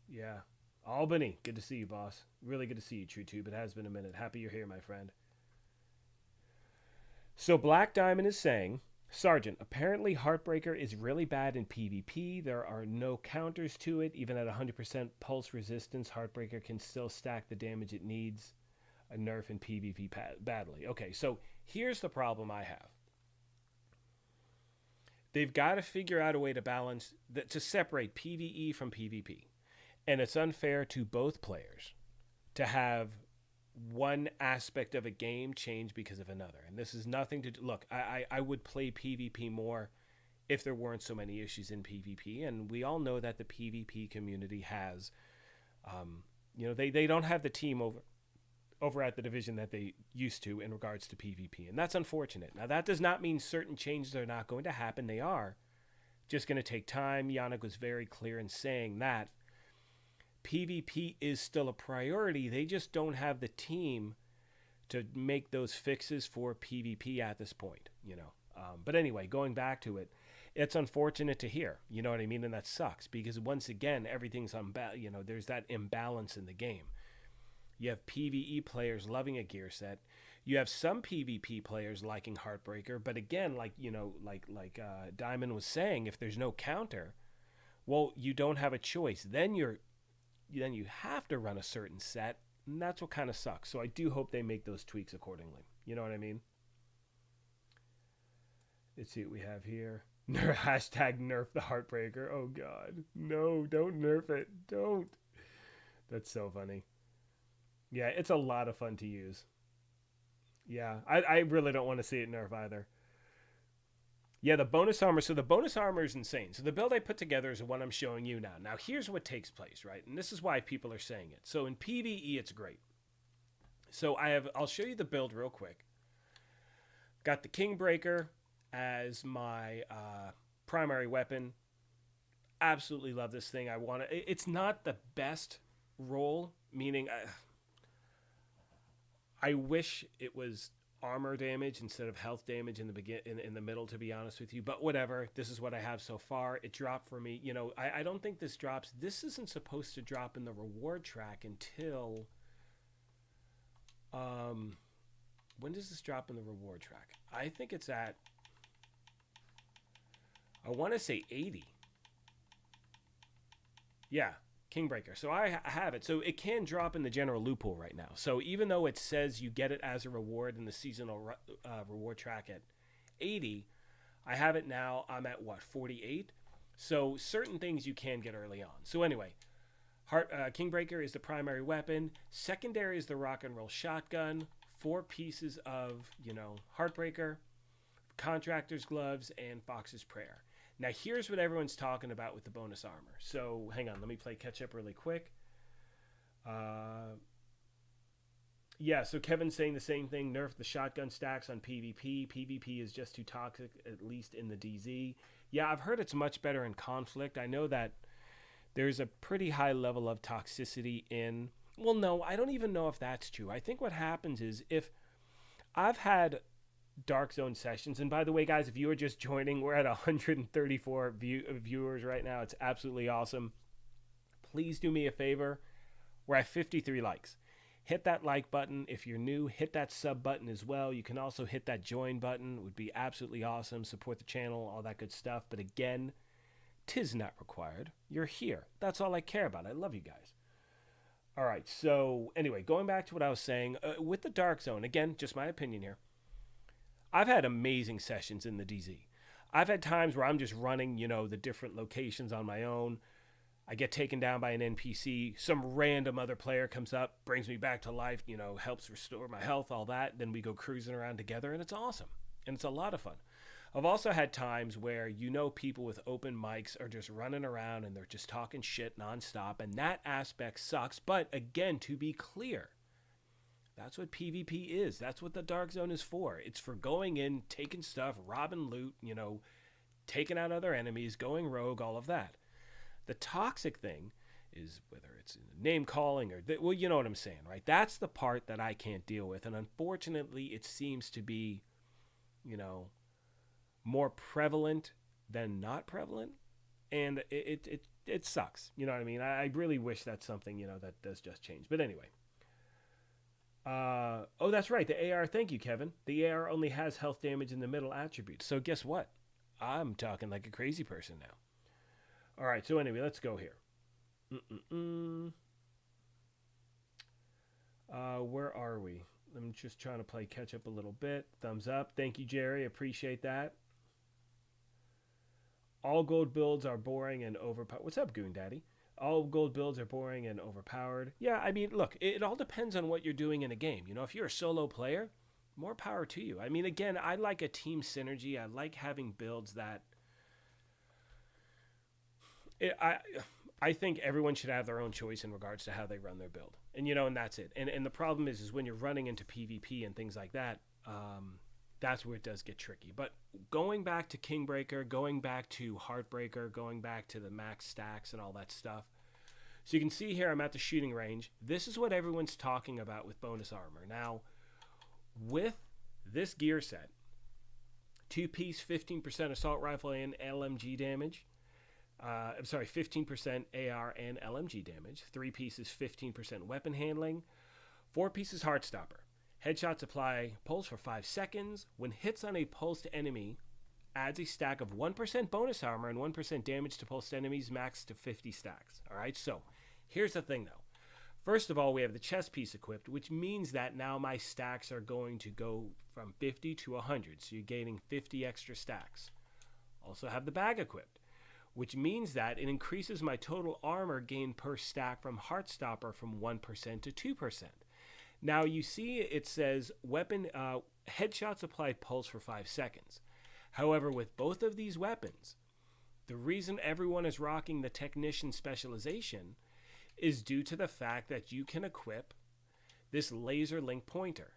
Yeah. Albany, good to see you, boss. Really good to see you, TrueTube. It has been a minute. Happy you're here, my friend. So Black Diamond is saying, Sergeant, apparently Heartbreaker is really bad in PvP. There are no counters to it. Even at 100% pulse resistance, Heartbreaker can still stack the damage it needs. A nerf in PvP badly. Okay, so here's the problem I have. They've got to figure out a way to balance, to separate PvE from PvP. And it's unfair to both players to have one aspect of a game change because of another. And this is nothing to do. Look, I would play PvP more if there weren't so many issues in PvP. And we all know that the PvP community has, they don't have the team over at the Division that they used to in regards to PvP. And that's unfortunate. Now, that does not mean certain changes are not going to happen. They are just going to take time. Yannick was very clear in saying that PvP is still a priority. They just don't have the team to make those fixes for PvP at this point, But anyway, going back to it, it's unfortunate to hear, you know what I mean? And that sucks because once again, everything's there's that imbalance in the game. You have PvE players loving a gear set. You have some PvP players liking Heartbreaker, but again, like Diamond was saying, if there's no counter, well, you don't have a choice. Then you have to run a certain set, and that's what kind of sucks. So I do hope they make those tweaks accordingly. You know what I mean? Let's see what we have here. Hashtag nerf the Heartbreaker. Oh, God. No, don't nerf it. Don't. That's so funny. Yeah, it's a lot of fun to use. Yeah, I really don't want to see it nerf either. Yeah, the bonus armor. So the bonus armor is insane. So the build I put together is the one I'm showing you now. Now, here's what takes place, right? And this is why people are saying it. So in PvE, it's great. So I'll show you the build real quick. Got the Kingbreaker as my primary weapon. Absolutely love this thing. It's not the best roll, meaning I wish it was armor damage instead of health damage in the middle, to be honest with you, but whatever. This is what I have so far. It dropped for me. I don't think this drops. This isn't supposed to drop in the reward track until when does this drop in the reward track? I think it's at, I want to say 80. Yeah, Kingbreaker. So I have it. So it can drop in the general loot pool right now. So even though it says you get it as a reward in the seasonal reward track at 80, I have it now. I'm at, 48? So certain things you can get early on. So anyway, Kingbreaker is the primary weapon. Secondary is the rock and roll shotgun. 4 pieces of, Heartbreaker, Contractor's Gloves, and Fox's Prayer. Now, here's what everyone's talking about with the bonus armor. So, hang on. Let me play catch up really quick. Yeah, so Kevin's saying the same thing. Nerf the shotgun stacks on PvP. PvP is just too toxic, at least in the DZ. Yeah, I've heard it's much better in conflict. I know that there's a pretty high level of toxicity in. Well, no, I don't even know if that's true. I think what happens is if I've had Dark Zone sessions, and by the way, guys, if you are just joining, we're at 134 viewers right now. It's absolutely awesome. Please do me a favor. We're at 53 likes. Hit that like button. If you're new, hit that sub button as well. You can also hit that join button. It would be absolutely awesome. Support the channel, all that good stuff. But again, 'tis not required. You're here. That's all I care about. I love you guys. All right. So anyway, going back to what I was saying, with the Dark Zone, again, just my opinion here. I've had amazing sessions in the DZ. I've had times where I'm just running, the different locations on my own. I get taken down by an NPC. Some random other player comes up, brings me back to life, helps restore my health, all that. Then we go cruising around together, and it's awesome. And it's a lot of fun. I've also had times where people with open mics are just running around and they're just talking shit nonstop, and that aspect sucks. But again, to be clear, that's what PvP is. That's what the Dark Zone is for. It's for going in, taking stuff, robbing loot, taking out other enemies, going rogue, all of that. The toxic thing is whether it's name calling or, well, you know what I'm saying, right? That's the part that I can't deal with. And unfortunately, it seems to be, more prevalent than not prevalent. And it sucks. You know what I mean? I really wish that's something, that does just change. But anyway. Oh, that's right. The AR, thank you, Kevin. The AR only has health damage in the middle attribute. So guess what? I'm talking like a crazy person now. All right, so anyway, let's go here. Where are we? I'm just trying to play catch up a little bit. Thumbs up. Thank you, Jerry. Appreciate that. All gold builds are boring and overpowered. What's up, Goon Daddy? All gold builds are boring and overpowered. Yeah, I mean, look, it all depends on what you're doing in a game. If you're a solo player, more power to you. I mean, again, I like a team synergy. I like having builds that... I think everyone should have their own choice in regards to how they run their build. And, and that's it. And the problem is when you're running into PvP and things like that, that's where it does get tricky. But going back to Kingbreaker, going back to Heartbreaker, going back to the max stacks and all that stuff. So you can see here I'm at the shooting range. This is what everyone's talking about with bonus armor. Now, with this gear set, 2-piece, 15% assault rifle and LMG damage. 15% AR and LMG damage. 3 pieces, 15% weapon handling. 4 pieces Heartstopper. Headshots apply pulse for 5 seconds. When hits on a pulsed enemy, adds a stack of 1% bonus armor and 1% damage to pulsed enemies, max to 50 stacks. All right, so here's the thing though. First of all, we have the chest piece equipped, which means that now my stacks are going to go from 50 to 100. So you're gaining 50 extra stacks. Also have the bag equipped, which means that it increases my total armor gain per stack from Heartstopper from 1% to 2%. Now you see it says weapon headshots apply pulse for 5 seconds. However, with both of these weapons, the reason everyone is rocking the technician specialization is due to the fact that you can equip this laser link pointer.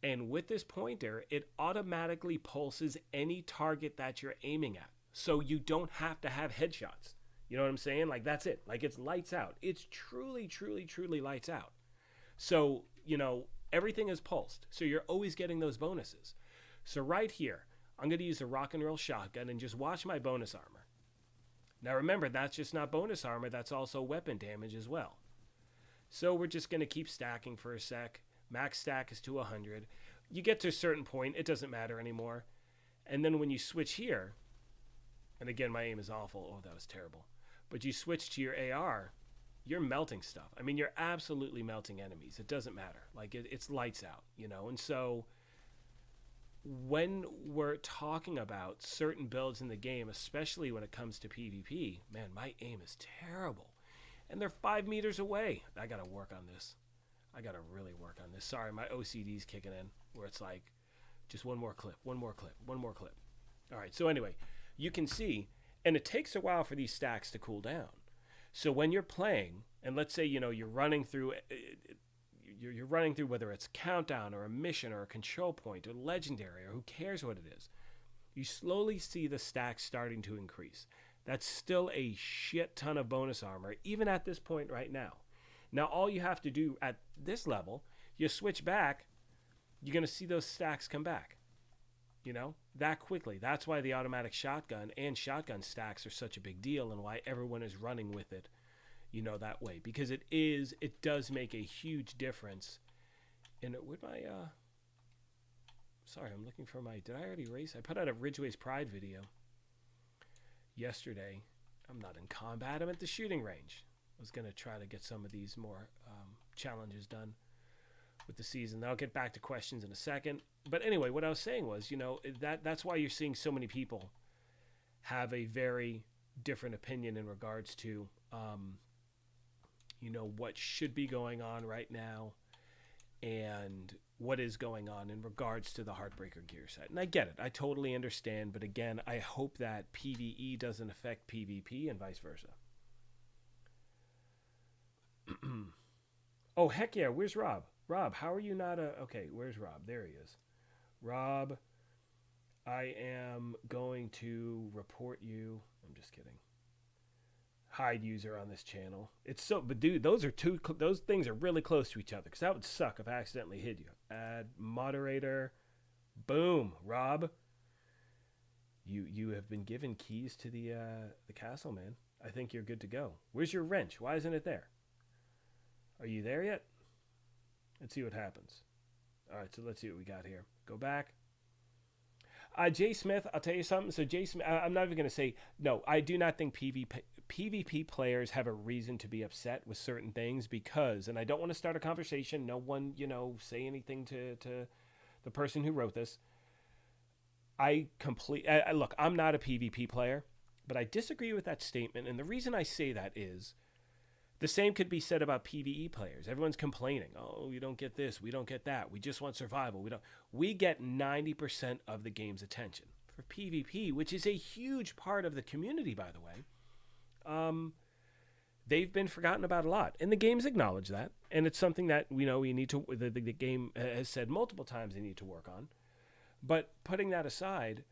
And with this pointer, it automatically pulses any target that you're aiming at. So you don't have to have headshots. You know what I'm saying? Like, that's it. Like, it's lights out. It's truly, truly, truly lights out. So, everything is pulsed. So you're always getting those bonuses. So right here, I'm going to use the rock and roll shotgun and just watch my bonus armor. Now remember, that's just not bonus armor. That's also weapon damage as well. So we're just going to keep stacking for a sec. Max stack is to 100. You get to a certain point, it doesn't matter anymore. And then when you switch here, and again, my aim is awful. Oh, that was terrible. But you switch to your AR, you're melting stuff. I mean, you're absolutely melting enemies. It doesn't matter. Like, it's lights out, And so when we're talking about certain builds in the game, especially when it comes to PvP, man, my aim is terrible. And they're 5 meters away. I got to work on this. I got to really work on this. Sorry, my OCD's kicking in, where it's like, just one more clip, one more clip, one more clip. All right, so anyway, you can see, and it takes a while for these stacks to cool down. So when you're playing, and let's say, you're running through you're running through, whether it's countdown or a mission or a control point or legendary or who cares what it is, you slowly see the stacks starting to increase. That's still a shit ton of bonus armor, even at this point right now. Now, all you have to do at this level, you switch back, you're going to see those stacks come back, that quickly. That's why the automatic shotgun and shotgun stacks are such a big deal, and why everyone is running with it, that way. Because it does make a huge difference. And would my, sorry, I'm looking for my, did I already race? I put out a Ridgeway's Pride video yesterday. I'm not in combat, I'm at the shooting range. I was going to try to get some of these more challenges done with the season. I'll get back to questions in a second. But anyway, what I was saying was, that's why you're seeing so many people have a very different opinion in regards to, what should be going on right now and what is going on in regards to the Heartbreaker gear set. And I get it. I totally understand. But again, I hope that PvE doesn't affect PvP and vice versa. Oh, heck yeah. Where's Rob? Rob, how are you not okay, where's Rob? There he is. Rob, I am going to report you. I'm just kidding. Hide user on this channel. It's so, but dude, those things are really close to each other, because that would suck if I accidentally hid you. Add moderator. Boom. Rob, you have been given keys to the castle, man. I think you're good to go. Where's your wrench? Why isn't it there? Are you there yet? Let's see what happens. All right, so let's see what we got here. Go back. Jay Smith, I'll tell you something. So Jay Smith, I'm not even going to say, no, I do not think PvP players have a reason to be upset with certain things, because, and I don't want to start a conversation, no one, say anything to the person who wrote this. Look, I'm not a PvP player, but I disagree with that statement. And the reason I say that is, the same could be said about PvE players. Everyone's complaining. Oh, we don't get this. We don't get that. We just want survival. We get 90% of the game's attention. For PvP, which is a huge part of the community, by the way, they've been forgotten about a lot. And the games acknowledge that. And it's something that, we need to, the game has said multiple times they need to work on. But putting that aside,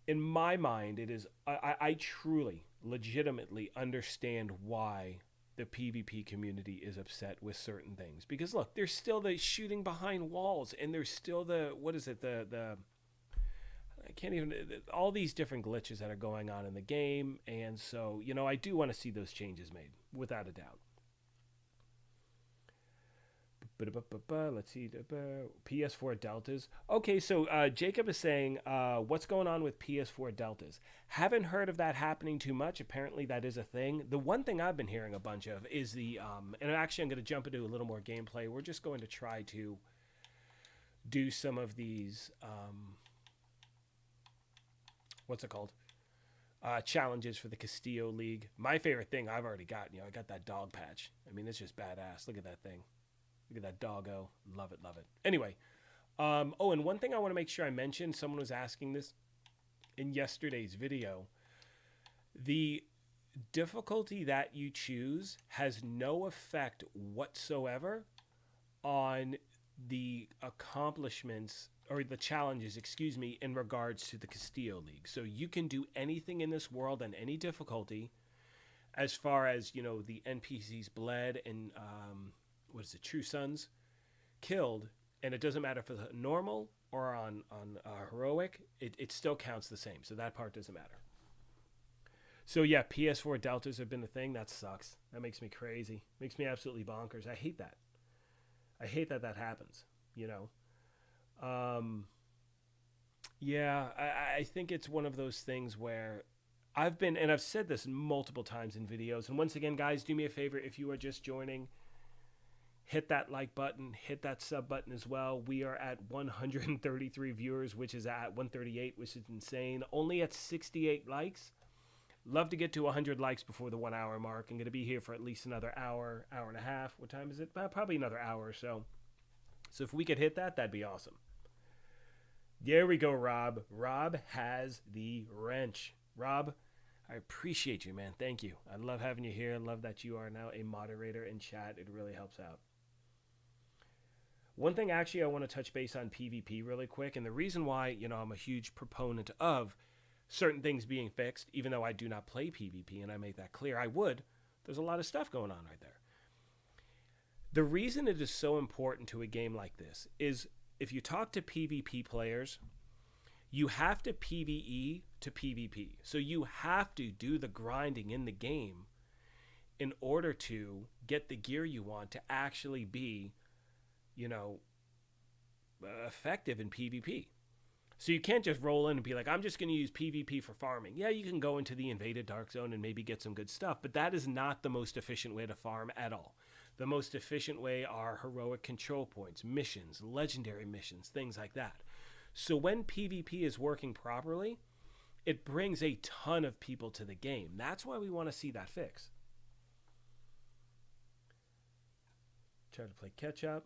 in my mind, it is, I truly, legitimately understand why the PvP community is upset with certain things. Because look, there's still the shooting behind walls, and there's still the, I can't even, all these different glitches that are going on in the game. And so, I do want to see those changes made, without a doubt. Let's see. PS4 deltas. Okay, so Jacob is saying, what's going on with PS4 deltas? Haven't heard of that happening too much. Apparently that is a thing. The one thing I've been hearing a bunch of is the, and actually I'm going to jump into a little more gameplay. We're just going to try to do some of these, what's it called? Challenges for the Castillo League. My favorite thing I've already got, I got that dog patch. I mean, it's just badass. Look at that thing. Look at that doggo. Love it, love it. Anyway, and one thing I want to make sure I mention, someone was asking this in yesterday's video. The difficulty that you choose has no effect whatsoever on the accomplishments, or the challenges, in regards to the Castillo League. So you can do anything in this world and any difficulty, as far as, the NPCs bled and, True Sons killed, and it doesn't matter if it's normal or on heroic, it still counts the same. So that part doesn't matter. So yeah, PS4 deltas have been a thing. That sucks. That makes me crazy. Makes me absolutely bonkers. I hate that. I hate that happens, Yeah, I think it's one of those things where I've said this multiple times in videos. And once again, guys, do me a favor. If you are just joining, hit that like button, hit that sub button as well. We are at 133 viewers, which is at 138, which is insane. Only at 68 likes. Love to get to 100 likes before the 1 hour mark. I'm going to be here for at least another hour, hour and a half. What time is it? Probably another hour or so. So if we could hit that, that'd be awesome. There we go, Rob. Rob has the wrench. Rob, I appreciate you, man. Thank you. I love having you here. I love that you are now a moderator in chat. It really helps out. One thing actually I want to touch base on PvP really quick, and the reason why, I'm a huge proponent of certain things being fixed, even though I do not play PvP, and I make that clear, I would. There's a lot of stuff going on right there. The reason it is so important to a game like this is if you talk to PvP players, you have to PvE to PvP. So you have to do the grinding in the game in order to get the gear you want to actually be, effective in PvP. So you can't just roll in and be like, I'm just going to use PvP for farming. Yeah, you can go into the invaded dark zone and maybe get some good stuff, but that is not the most efficient way to farm at all. The most efficient way are heroic control points, missions, legendary missions, things like that. So when PvP is working properly, it brings a ton of people to the game. That's why we want to see that fix. Try to play catch up.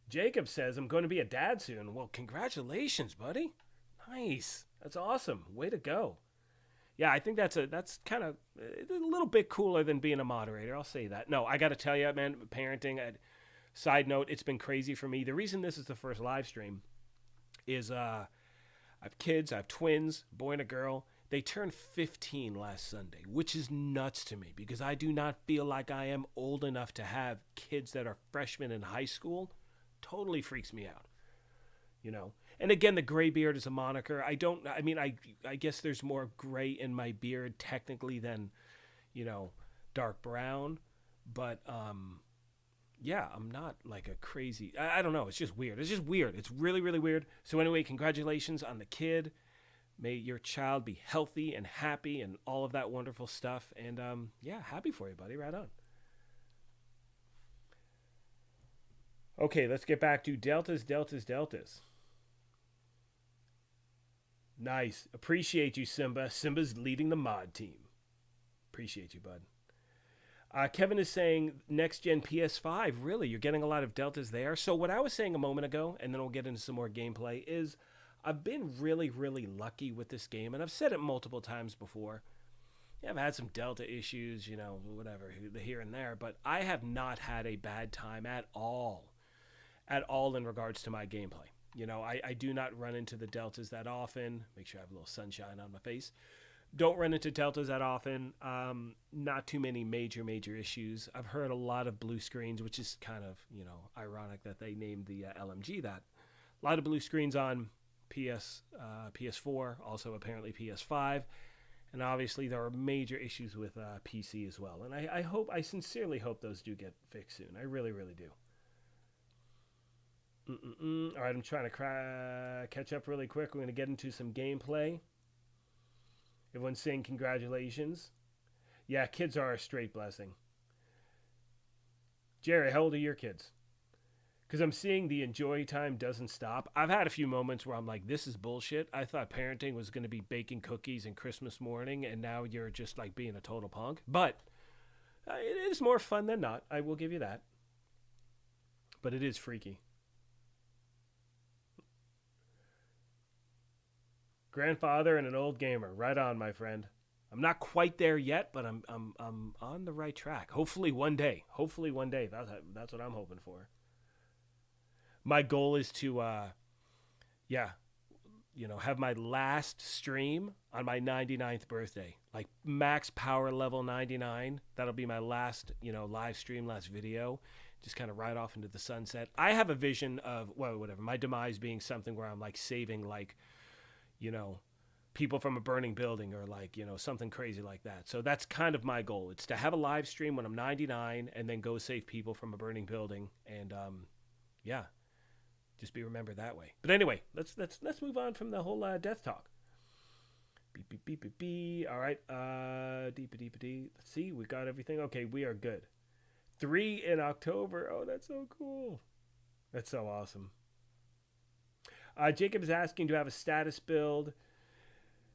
Jacob says, I'm going to be a dad soon. Well, congratulations, buddy. Nice. That's awesome. Way to go. Yeah, I think that's kind of a little bit cooler than being a moderator. I'll say that. No, I got to tell you, man, parenting, side note, it's been crazy for me. The reason this is the first live stream is I have kids. I have twins, boy and a girl. They turned 15 last Sunday, which is nuts to me because I do not feel like I am old enough to have kids that are freshmen in high school. Totally freaks me out, And again, the gray beard is a moniker. I guess there's more gray in my beard technically than, dark brown. But, yeah, I'm not like a crazy, I don't know. It's just weird. It's really, really weird. So anyway, congratulations on the kid. May your child be healthy and happy and all of that wonderful stuff. And, yeah, happy for you, buddy. Right on. Okay, let's get back to deltas. Nice. Appreciate you, Simba. Simba's leading the mod team. Appreciate you, bud. Kevin is saying next-gen PS5. Really? You're getting a lot of deltas there? So what I was saying a moment ago, and then we'll get into some more gameplay, is I've been really, really lucky with this game, and I've said it multiple times before. Yeah, I've had some delta issues, whatever, here and there, but I have not had a bad time at all in regards to my gameplay. I do not run into the deltas that often. Make sure I have a little sunshine on my face. Don't run into deltas that often. Not too many major issues. I've heard a lot of blue screens, which is kind of, ironic that they named the LMG that. A lot of blue screens on PS4, also apparently PS5. And obviously there are major issues with PC as well. And I sincerely hope those do get fixed soon. I really, really do. All right, I'm trying to catch up really quick. We're going to get into some gameplay. Everyone's saying congratulations. Yeah, kids are a straight blessing. Jerry, how old are your kids? Because I'm seeing the enjoy time doesn't stop. I've had a few moments where I'm like, this is bullshit. I thought parenting was going to be baking cookies and Christmas morning, and now you're just like being a total punk. But it is more fun than not. I will give you that. But it is freaky. Grandfather and an old gamer. Right on, my friend. I'm not quite there yet, but I'm on the right track. Hopefully one day. That's what I'm hoping for. My goal is to, have my last stream on my 99th birthday. Like max power level 99. That'll be my last, live stream, last video. Just kind of ride off into the sunset. I have a vision of, my demise being something where I'm like saving like, people from a burning building or like, something crazy like that. So that's kind of my goal. It's to have a live stream when I'm 99 and then go save people from a burning building. And, just be remembered that way. But anyway, let's move on from the whole death talk. Beep, beep, beep, beep, beep. All right. Deep. Let's see. We got everything. Okay, we are good. 3 in October. Oh, that's so cool. That's so awesome. Jacob is asking, do I have a status build?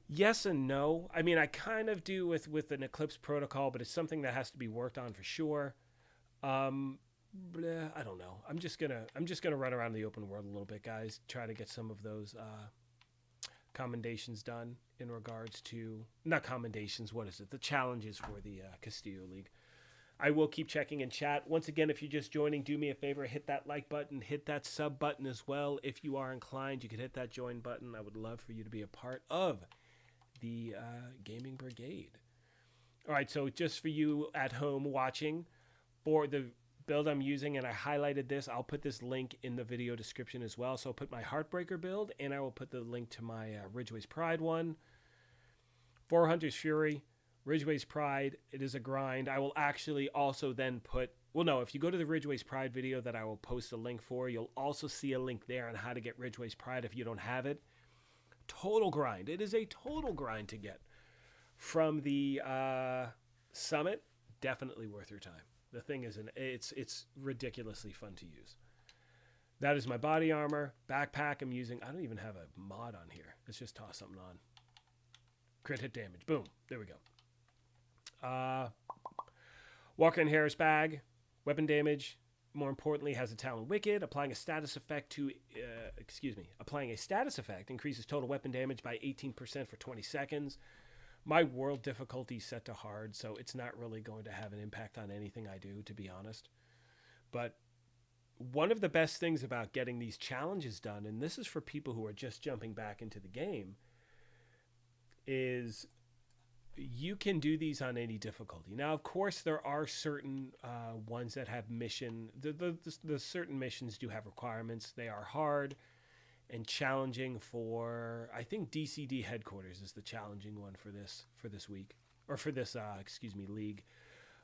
Yes and no. I mean, I kind of do with an Eclipse protocol, but it's something that has to be worked on for sure. I don't know. I'm just gonna run around the open world a little bit, guys. Try to get some of those commendations done in regards to, not commendations, what is it? The challenges for the Castillo League. I will keep checking in chat. Once again, if you're just joining, do me a favor, hit that like button, hit that sub button as well. If you are inclined, you can hit that join button. I would love for you to be a part of the Gaming Brigade. All right, so just for you at home watching, for the build I'm using, and I highlighted this, I'll put this link in the video description as well. So I'll put my Heartbreaker build, and I will put the link to my Ridgeway's Pride one. For Hunter's Fury, Ridgeway's Pride, it is a grind. I will actually also then put, well, no, if you go to the Ridgeway's Pride video that I will post a link for, you'll also see a link there on how to get Ridgeway's Pride if you don't have it. Total grind. It is a total grind to get. From the summit, definitely worth your time. The thing is, it's ridiculously fun to use. That is my body armor. Backpack I'm using. I don't even have a mod on here. Let's just toss something on. Crit hit damage. Boom. There we go. Walker and Harris bag. Weapon damage. More importantly, has a Talon Wicked. Applying a status effect increases total weapon damage by 18% for 20 seconds. My world difficulty is set to hard, so it's not really going to have an impact on anything I do, to be honest. But one of the best things about getting these challenges done, and this is for people who are just jumping back into the game, is you can do these on any difficulty. Now, of course, there are certain ones that have mission. The certain missions do have requirements. They are hard and challenging for, I think DCD headquarters is the challenging one for this week, or for this league.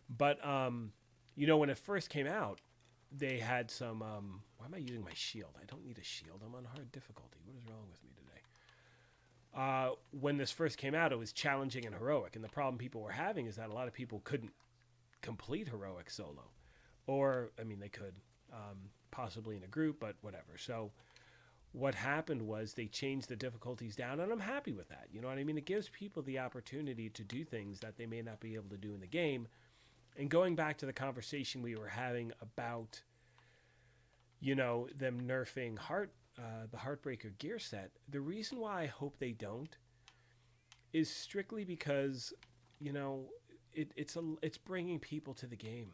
But when it first came out, they had some why am I using my shield? I don't need a shield. I'm on hard difficulty. What is wrong with me today? When this first came out, it was challenging and heroic, and the problem people were having is that a lot of people couldn't complete heroic solo, or I mean they could possibly in a group, but whatever. So what happened was they changed the difficulties down, and I'm happy with that. You know what I mean? It gives people the opportunity to do things that they may not be able to do in the game. And going back to the conversation we were having about, them nerfing the Heartbreaker gear set, the reason why I hope they don't is strictly because, it's bringing people to the game.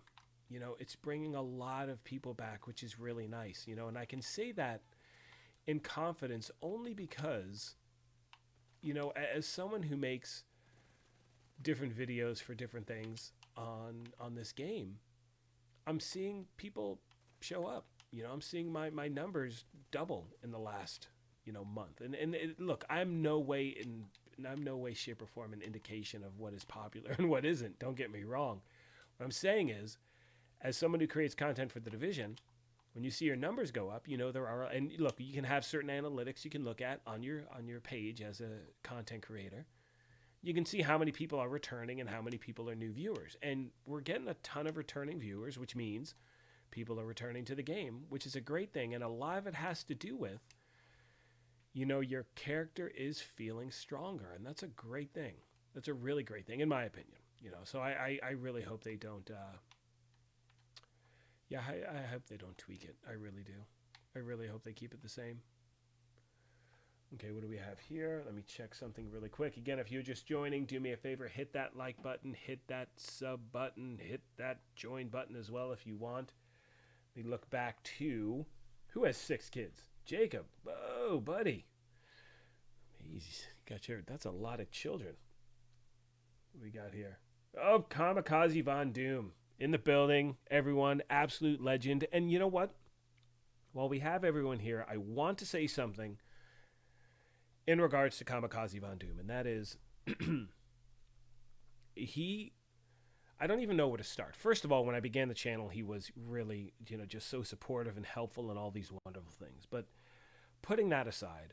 It's bringing a lot of people back, which is really nice, and I can say that in confidence only because, as someone who makes different videos for different things on this game, I'm seeing people show up. I'm seeing my numbers double in the last, month. And look, I'm no way, shape, or form an indication of what is popular and what isn't. Don't get me wrong. What I'm saying is, as someone who creates content for the division, when you see your numbers go up, there are, and look, you can have certain analytics you can look at on your page as a content creator. You can see how many people are returning and how many people are new viewers. And we're getting a ton of returning viewers, which means people are returning to the game, which is a great thing. And a lot of it has to do with, your character is feeling stronger. And that's a great thing. That's a really great thing, in my opinion. So I really hope they don't... I hope they don't tweak it. I really do. I really hope they keep it the same. Okay, what do we have here? Let me check something really quick. Again, if you're just joining, do me a favor. Hit that like button. Hit that sub button. Hit that join button as well if you want. Let me look back to... Who has 6 kids? Jacob. Oh, buddy. That's a lot of children. What we got here? Oh, Kamikaze Von Doom. In the building, everyone, absolute legend. And you know what? While we have everyone here, I want to say something in regards to Kamikaze Von Doom, and that is, I don't even know where to start. First of all, when I began the channel, he was really, just so supportive and helpful and all these wonderful things. But putting that aside,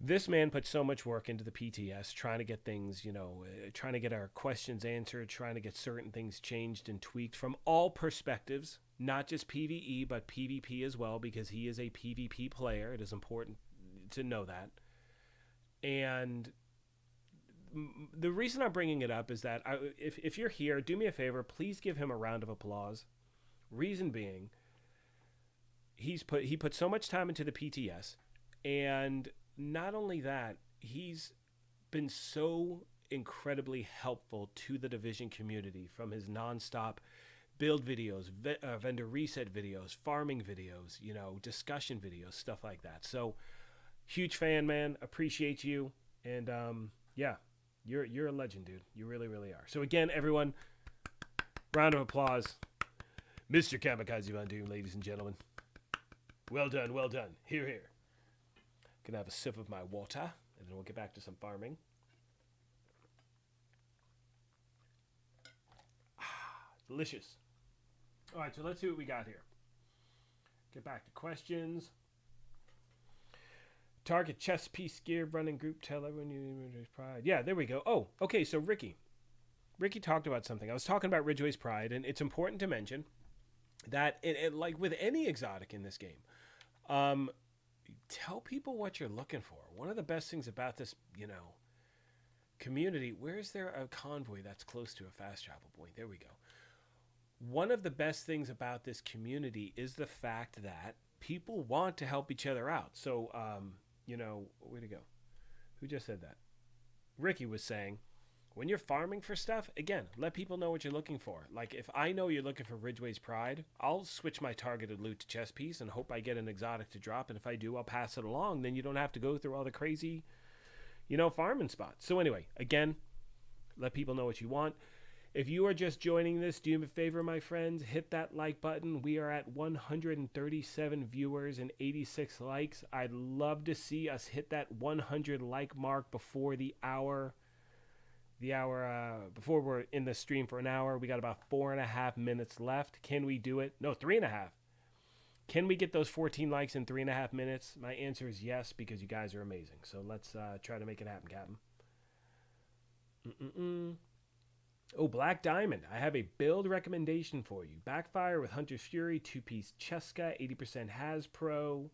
this man put so much work into the PTS, trying to get things, trying to get our questions answered, trying to get certain things changed and tweaked from all perspectives, not just PvE, but PvP as well, because he is a PvP player. It is important to know that. And the reason I'm bringing it up is that if you're here, do me a favor, please give him a round of applause. Reason being, he put so much time into the PTS, and not only that, he's been so incredibly helpful to the Division community, from his nonstop build videos, vendor reset videos, farming videos, you know, discussion videos, stuff like that. So huge fan, man. Appreciate you. And yeah, you're a legend, dude. You really, really are. So again, everyone, round of applause. Mr. Kamikaze Von Doom, ladies and gentlemen. Well done, well done. Here, here. Gonna have a sip of my water, and then we'll get back to some farming. Delicious. All right, so let's see what we got here. Get back to questions. Target chest piece gear running group. Tell everyone you pride. Yeah, there we go. Oh, okay. So Ricky talked about something. I was talking about Ridgeway's Pride, and it's important to mention that like with any exotic in this game, tell people what you're looking for. One of the best things about this, you know, community. Where is there a convoy that's close to a fast travel point? There we go. One of the best things about this community is the fact that people want to help each other out. So, you know, where'd it go? Who just said that? Ricky was saying, when you're farming for stuff, again, let people know what you're looking for. Like, if I know you're looking for Ridgeway's Pride, I'll switch my targeted loot to chest piece and hope I get an exotic to drop. And if I do, I'll pass it along. Then you don't have to go through all the crazy, you know, farming spots. So anyway, again, let people know what you want. If you are just joining this, do me a favor, my friends, hit that like button. We are at 137 viewers and 86 likes. I'd love to see us hit that 100 like mark before the hour. Before we're in the stream for an hour. We got about 4.5 minutes left. Can we do it? No, 3.5. Can we get those 14 likes in 3.5 minutes? My answer is yes, because you guys are amazing. So let's try to make it happen, Captain. Oh, Black Diamond. I have a build recommendation for you. Backfire with Hunter's Fury, 2-piece Cheska, 80% Hasbro,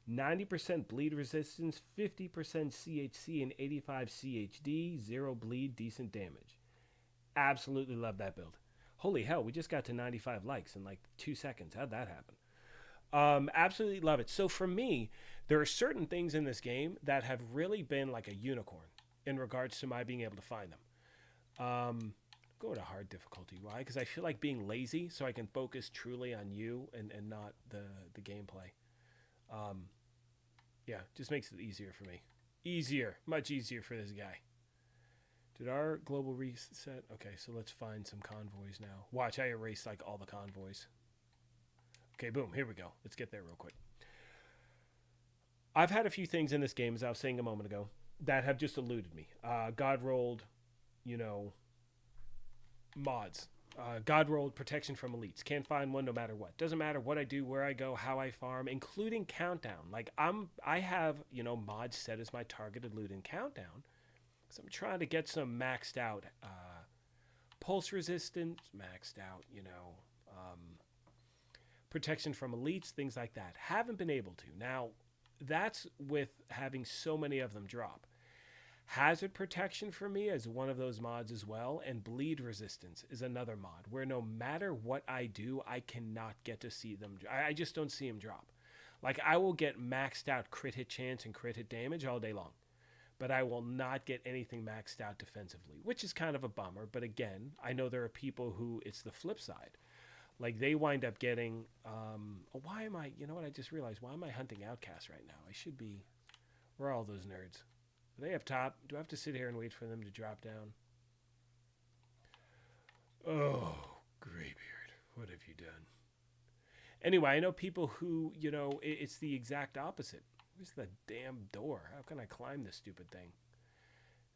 90% bleed resistance, 50% CHC, and 85 CHD, 0 bleed, decent damage. Absolutely love that build. Holy hell, we just got to 95 likes in like 2 seconds. How'd that happen? Absolutely love it. So for me, there are certain things in this game that have really been like a unicorn in regards to my being able to find them. Go to hard difficulty. Why? Because I feel like being lazy so I can focus truly on you and not the gameplay. Yeah, just makes it easier for me. Easier. Much easier for this guy. Did our global reset? Okay, so let's find some convoys now. Watch, I erase like all the convoys. Okay, boom. Here we go. Let's get there real quick. I've had a few things in this game, as I was saying a moment ago, that have just eluded me. God rolled, you know, mods. God rolled protection from elites. Can't find one no matter what. Doesn't matter what I do, where I go, how I farm, including countdown. Like I have, you know, mods set as my targeted loot in countdown. So I'm trying to get some maxed out pulse resistance, maxed out, you know, protection from elites, things like that. Haven't been able to. Now, that's with having so many of them drop. Hazard protection for me is one of those mods as well, and bleed resistance is another mod where no matter what I do, I cannot get to see them. I just don't see them drop. Like, I will get maxed out crit hit chance and crit hit damage all day long, but I will not get anything maxed out defensively, which is kind of a bummer. But again, I know there are people who it's the flip side. Like, they wind up getting, why am I, you know what, I just realized, why am I hunting outcasts right now? I should be, where are all those nerds? Are they up top? Do I have to sit here and wait for them to drop down? Oh, Greybeard, what have you done? Anyway, I know people who, you know, it's the exact opposite. Where's the damn door? How can I climb this stupid thing?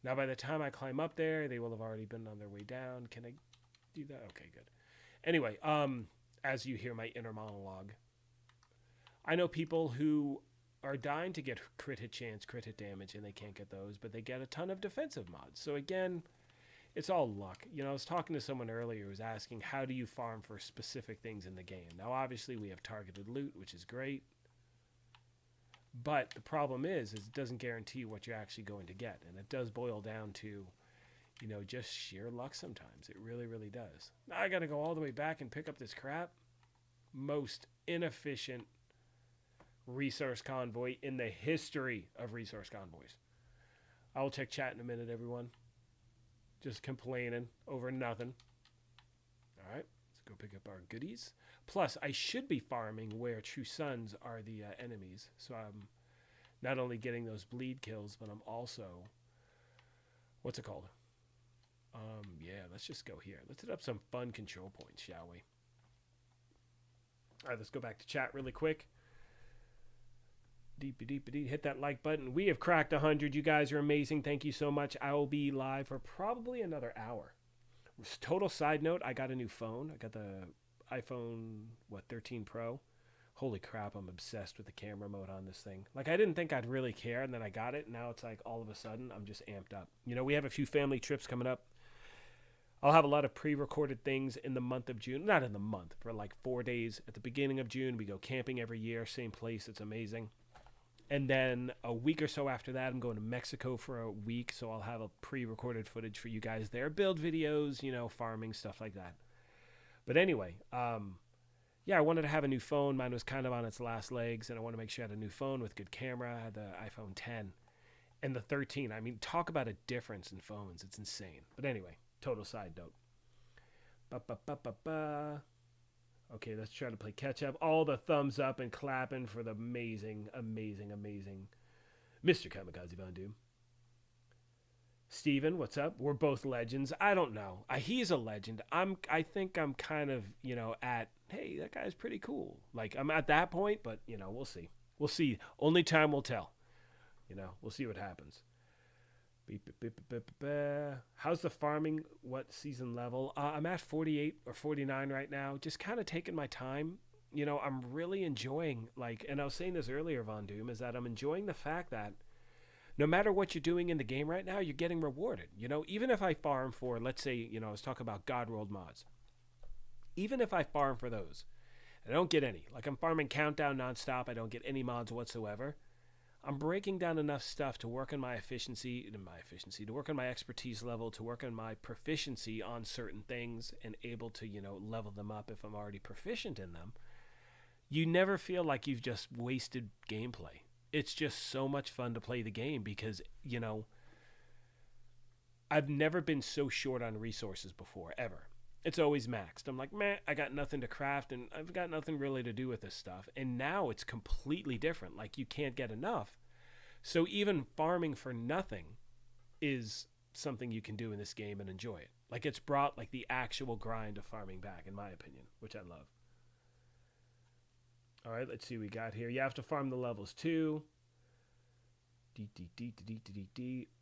Now, by the time I climb up there, they will have already been on their way down. Can I do that? Okay, good. Anyway, as you hear my inner monologue, I know people who are dying to get crit hit chance, crit hit damage, and they can't get those, but they get a ton of defensive mods. So again, it's all luck. You know, I was talking to someone earlier who was asking, how do you farm for specific things in the game? Now, obviously, we have targeted loot, which is great. But the problem is it doesn't guarantee what you're actually going to get. And it does boil down to, you know, just sheer luck sometimes. It really, really does. Now I got to go all the way back and pick up this crap. Most inefficient resource convoy in the history of resource convoys. I will check chat in a minute, everyone. Just complaining over nothing. All right, let's go pick up our goodies. Plus, I should be farming where true sons are the enemies. So I'm not only getting those bleed kills, but I'm also... What's it called? Yeah, let's just go here. Let's hit up some fun control points, shall we? All right, let's go back to chat really quick. Hit that like button. We have cracked 100. You guys are amazing. Thank you so much. I will be live for probably another hour. Total side note, I got a new phone. I got the iPhone, 13 Pro. Holy crap, I'm obsessed with the camera mode on this thing. Like, I didn't think I'd really care, and then I got it. And now it's like all of a sudden, I'm just amped up. You know, we have a few family trips coming up. I'll have a lot of pre-recorded things in the month of June. Not in the month, for like 4 days. At the beginning of June, we go camping every year. Same place. It's amazing. And then a week or so after that, I'm going to Mexico for a week. So I'll have a pre-recorded footage for you guys there. Build videos, you know, farming, stuff like that. But anyway, yeah, I wanted to have a new phone. Mine was kind of on its last legs. And I want to make sure I had a new phone with good camera. I had the iPhone 10 and the 13. I mean, talk about a difference in phones. It's insane. But anyway, total side note. Okay, let's try to play catch up. All the thumbs up and clapping for the amazing, amazing, amazing Mr. Kamikaze Von Doom. Steven, what's up? We're both legends. I don't know. He's a legend. I think I'm kind of, you know, hey, that guy's pretty cool. Like, I'm at that point, but, you know, we'll see. We'll see. Only time will tell. You know, we'll see what happens. How's the farming? What season level? I'm at 48 or 49 right now. Just kind of taking my time. You know, I'm really enjoying, like, and I was saying this earlier, Von Doom, is that I'm enjoying the fact that no matter what you're doing in the game right now, you're getting rewarded. You know, even if I farm for, let's say, you know, I was talking about God World mods. Even if I farm for those, I don't get any. Like, I'm farming Countdown nonstop. I don't get any mods whatsoever. I'm breaking down enough stuff to work on my efficiency, to work on my expertise level, to work on my proficiency on certain things and able to, you know, level them up if I'm already proficient in them. You never feel like you've just wasted gameplay. It's just so much fun to play the game because, you know, I've never been so short on resources before, ever. It's always maxed. I'm like, man, I got nothing to craft and I've got nothing really to do with this stuff. And now it's completely different. Like, you can't get enough. So even farming for nothing is something you can do in this game and enjoy it. Like, it's brought like the actual grind of farming back, in my opinion, which I love. All right, let's see what we got here. You have to farm the levels too.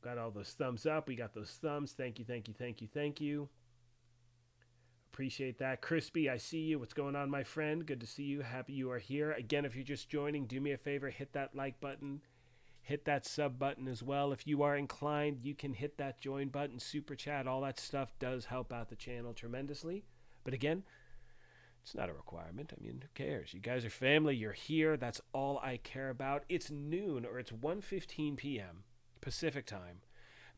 Got all those thumbs up. We got those thumbs. Thank you, thank you, thank you, thank you. Appreciate that. Crispy, I see you. What's going on, my friend? Good to see you. Happy you are here. Again, if you're just joining, do me a favor. Hit that like button. Hit that sub button as well. If you are inclined, you can hit that join button, super chat. All that stuff does help out the channel tremendously. But again, it's not a requirement. I mean, who cares? You guys are family. You're here. That's all I care about. It's noon, or it's 1:15 p.m. Pacific time.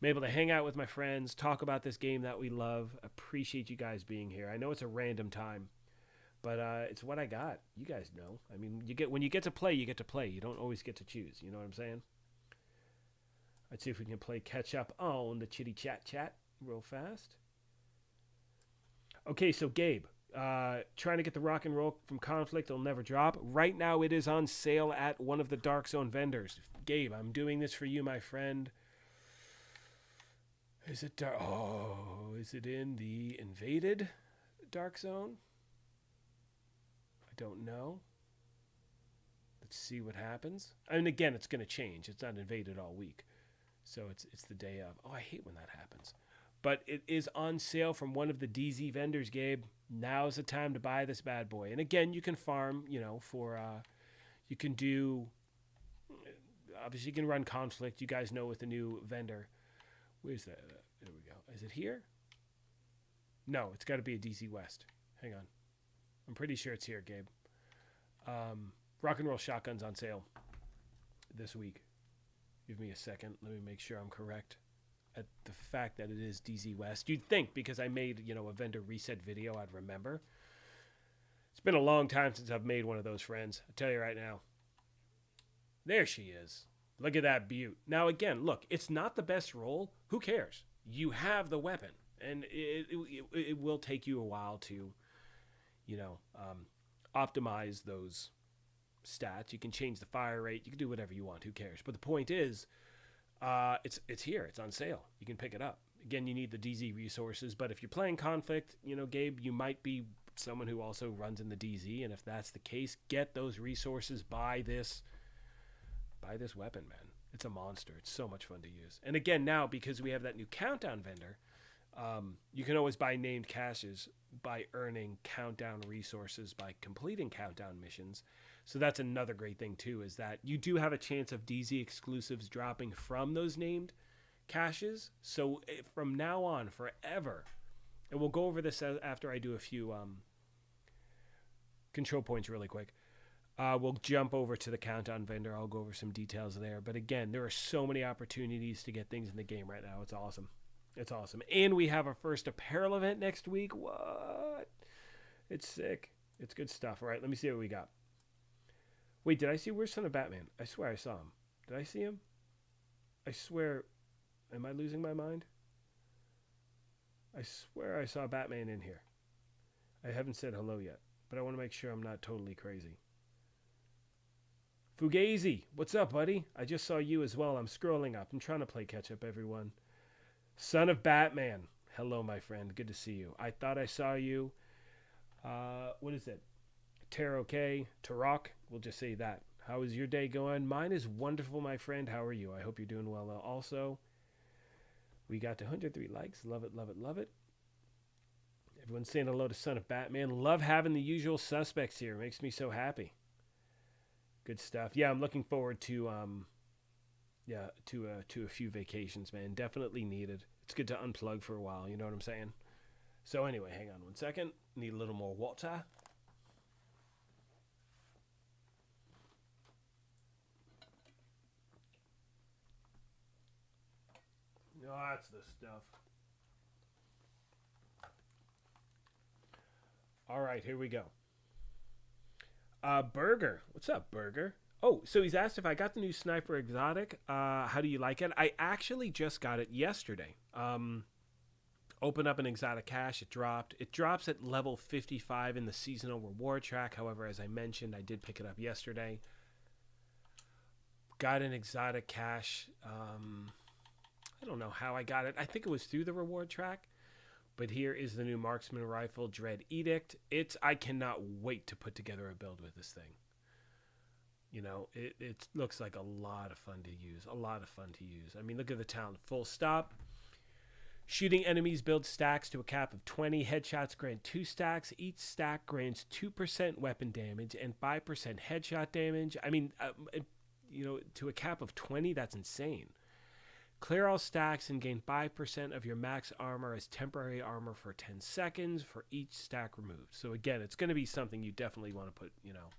I'm able to hang out with my friends, talk about this game that we love. Appreciate you guys being here. I know it's a random time, but it's what I got. You guys know. I mean, when you get to play, you get to play. You don't always get to choose. You know what I'm saying? Let's see if we can play catch up on the chitty chat real fast. Okay, so Gabe, trying to get the rock and roll from Conflict. It'll never drop. Right now, it is on sale at one of the Dark Zone vendors. Gabe, I'm doing this for you, my friend. Is it dark? Oh, is it in the invaded Dark Zone? I don't know. Let's see what happens. And again, it's going to change. It's not invaded all week. So it's the day of. Oh, I hate when that happens. But it is on sale from one of the DZ vendors, Gabe. Now's the time to buy this bad boy. And again, you can farm, you know, for, you can do, obviously you can run Conflict. You guys know with the new vendor. Where's that? There we go. Is it here? No, it's got to be a DC West. Hang on. I'm pretty sure it's here, Gabe. Rock and Roll Shotgun's on sale this week. Give me a second. Let me make sure I'm correct at the fact that it is DZ West. You'd think because I made, you know, a vendor reset video, I'd remember. It's been a long time since I've made one of those, friends. I'll tell you right now. There she is. Look at that beaut. Now, again, look, it's not the best roll. Who cares? You have the weapon. And it will take you a while to, you know, optimize those stats. You can change the fire rate. You can do whatever you want. Who cares? But the point is, it's here. It's on sale. You can pick it up. Again, you need the DZ resources. But if you're playing Conflict, you know, Gabe, you might be someone who also runs in the DZ. And if that's the case, get those resources. Buy this weapon, man. It's a monster. It's so much fun to use. And again, now, because we have that new countdown vendor, you can always buy named caches by earning countdown resources by completing countdown missions. So that's another great thing too, is that you do have a chance of DZ exclusives dropping from those named caches. So from now on, forever, and we'll go over this after I do a few control points really quick. We'll jump over to the countdown vendor. I'll go over some details there. But again, there are so many opportunities to get things in the game right now. It's awesome. It's awesome. And we have our first apparel event next week. What? It's sick. It's good stuff. All right, let me see what we got. Wait, did I see Where's Son of Batman? I swear I saw him. Did I see him? I swear. Am I losing my mind? I swear I saw Batman in here. I haven't said hello yet, but I want to make sure I'm not totally crazy. Fugazi, what's up, buddy? I just saw you as well. I'm scrolling up. I'm trying to play catch up, everyone. Son of Batman. Hello, my friend. Good to see you. I thought I saw you. What is it? Tarot K, Tarok. We'll just say that. How is your day going? Mine is wonderful, my friend. How are you? I hope you're doing well also. We got to 103 likes. Love it, love it, love it. Everyone's saying hello to Son of Batman. Love having the usual suspects here. Makes me so happy. Good stuff. Yeah, I'm looking forward to to a few vacations, man. Definitely needed. It's good to unplug for a while, you know what I'm saying? So anyway, hang on one second. Need a little more water. Oh, that's the stuff. All right, here we go. Burger. What's up, Burger? Oh, so he's asked if I got the new Sniper Exotic. How do you like it? I actually just got it yesterday. Open up an exotic cache. It dropped. It drops at level 55 in the seasonal reward track. However, as I mentioned, I did pick it up yesterday. Got an exotic cache. I don't know how I got it. I think it was through the reward track. But here is the new Marksman Rifle Dread Edict. I cannot wait to put together a build with this thing. You know, it looks like a lot of fun to use. A lot of fun to use. I mean, look at the talent. Full stop. Shooting enemies builds stacks to a cap of 20. Headshots grant 2 stacks. Each stack grants 2% weapon damage and 5% headshot damage. I mean, you know, to a cap of 20, that's insane. Clear all stacks and gain 5% of your max armor as temporary armor for 10 seconds for each stack removed. So again, it's going to be something you definitely want to put, you know,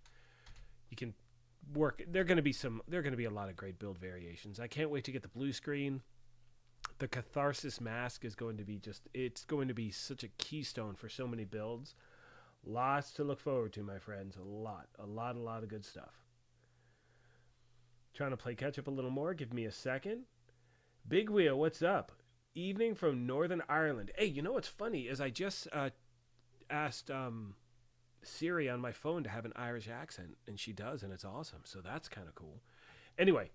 you can work. There are going to be a lot of great build variations. I can't wait to get the blue screen. The Catharsis mask is going to be it's going to be such a keystone for so many builds. Lots to look forward to, my friends. A lot of good stuff. Trying to play catch up a little more. Give me a second. Big Wheel, what's up? Evening from Northern Ireland. Hey, you know what's funny is I just asked Siri on my phone to have an Irish accent, and she does, and it's awesome. So that's kind of cool. Anyway,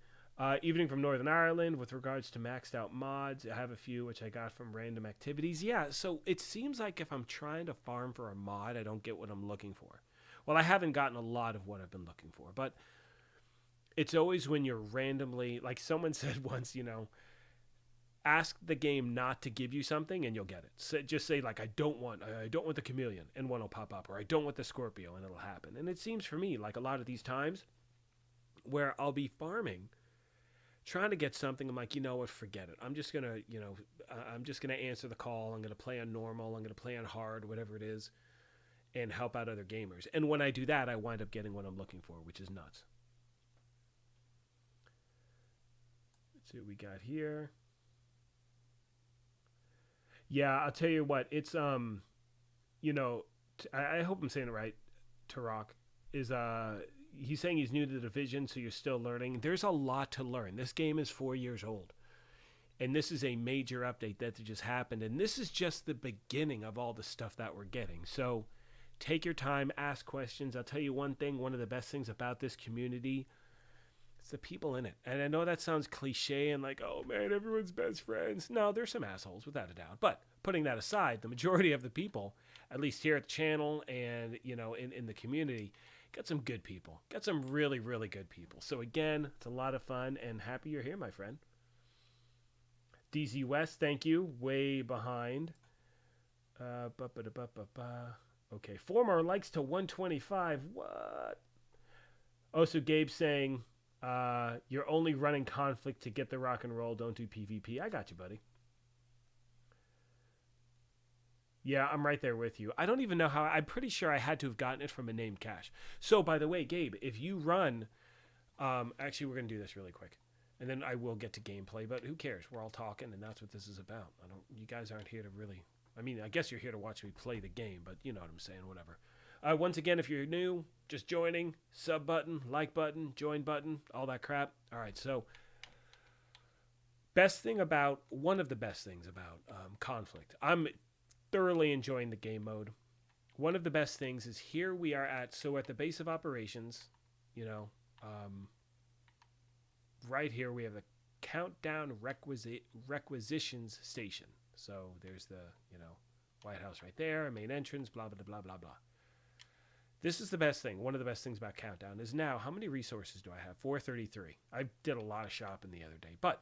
evening from Northern Ireland. With regards to maxed out mods, I have a few which I got from random activities. Yeah, so it seems like if I'm trying to farm for a mod, I don't get what I'm looking for. Well, I haven't gotten a lot of what I've been looking for, but it's always when you're randomly, like someone said once, you know, ask the game not to give you something and you'll get it. So just say like, I don't want the chameleon, and one will pop up, or I don't want the Scorpio, and it'll happen. And it seems for me like a lot of these times where I'll be farming, trying to get something, I'm like, you know what, forget it. I'm just going to, you know, I'm just going to answer the call. I'm going to play on normal. I'm going to play on hard, whatever it is, and help out other gamers. And when I do that, I wind up getting what I'm looking for, which is nuts. Let's see what we got here. Yeah, I'll tell you what, it's, you know, I hope I'm saying it right, Tarok, is, he's saying he's new to the division, so you're still learning. There's a lot to learn. This game is 4 years old. And this is a major update that just happened. And this is just the beginning of all the stuff that we're getting. So take your time, ask questions. I'll tell you one thing, one of the best things about this community, it's the people in it. And I know that sounds cliche and like, oh man, everyone's best friends. No, there's some assholes without a doubt. But putting that aside, the majority of the people, at least here at the channel and, you know, in the community, got some good people. Got some really, really good people. So again, it's a lot of fun and happy you're here, my friend. DZ West, thank you. Way behind. Okay, 4 more likes to 125. What? Oh, so Gabe's saying you're only running conflict to get the rock and roll. Don't do PvP. I got you, buddy. Yeah, I'm right there with you. I don't even know how. I'm pretty sure I had to have gotten it from a named cache. So, by the way, Gabe, if you run... actually, we're going to do this really quick. And then I will get to gameplay, but who cares? We're all talking, and that's what this is about. You guys aren't here to really... I mean, I guess you're here to watch me play the game, but you know what I'm saying, whatever. Once again, if you're new, just joining, sub button, like button, join button, all that crap. All right, so one of the best things about conflict. I'm thoroughly enjoying the game mode. One of the best things is here we are at the base of operations, you know, right here we have the countdown requisitions station. So there's the, you know, White House right there, main entrance, blah, blah, blah, blah, blah. This is the best thing. One of the best things about Countdown is now, how many resources do I have? 433. I did a lot of shopping the other day. But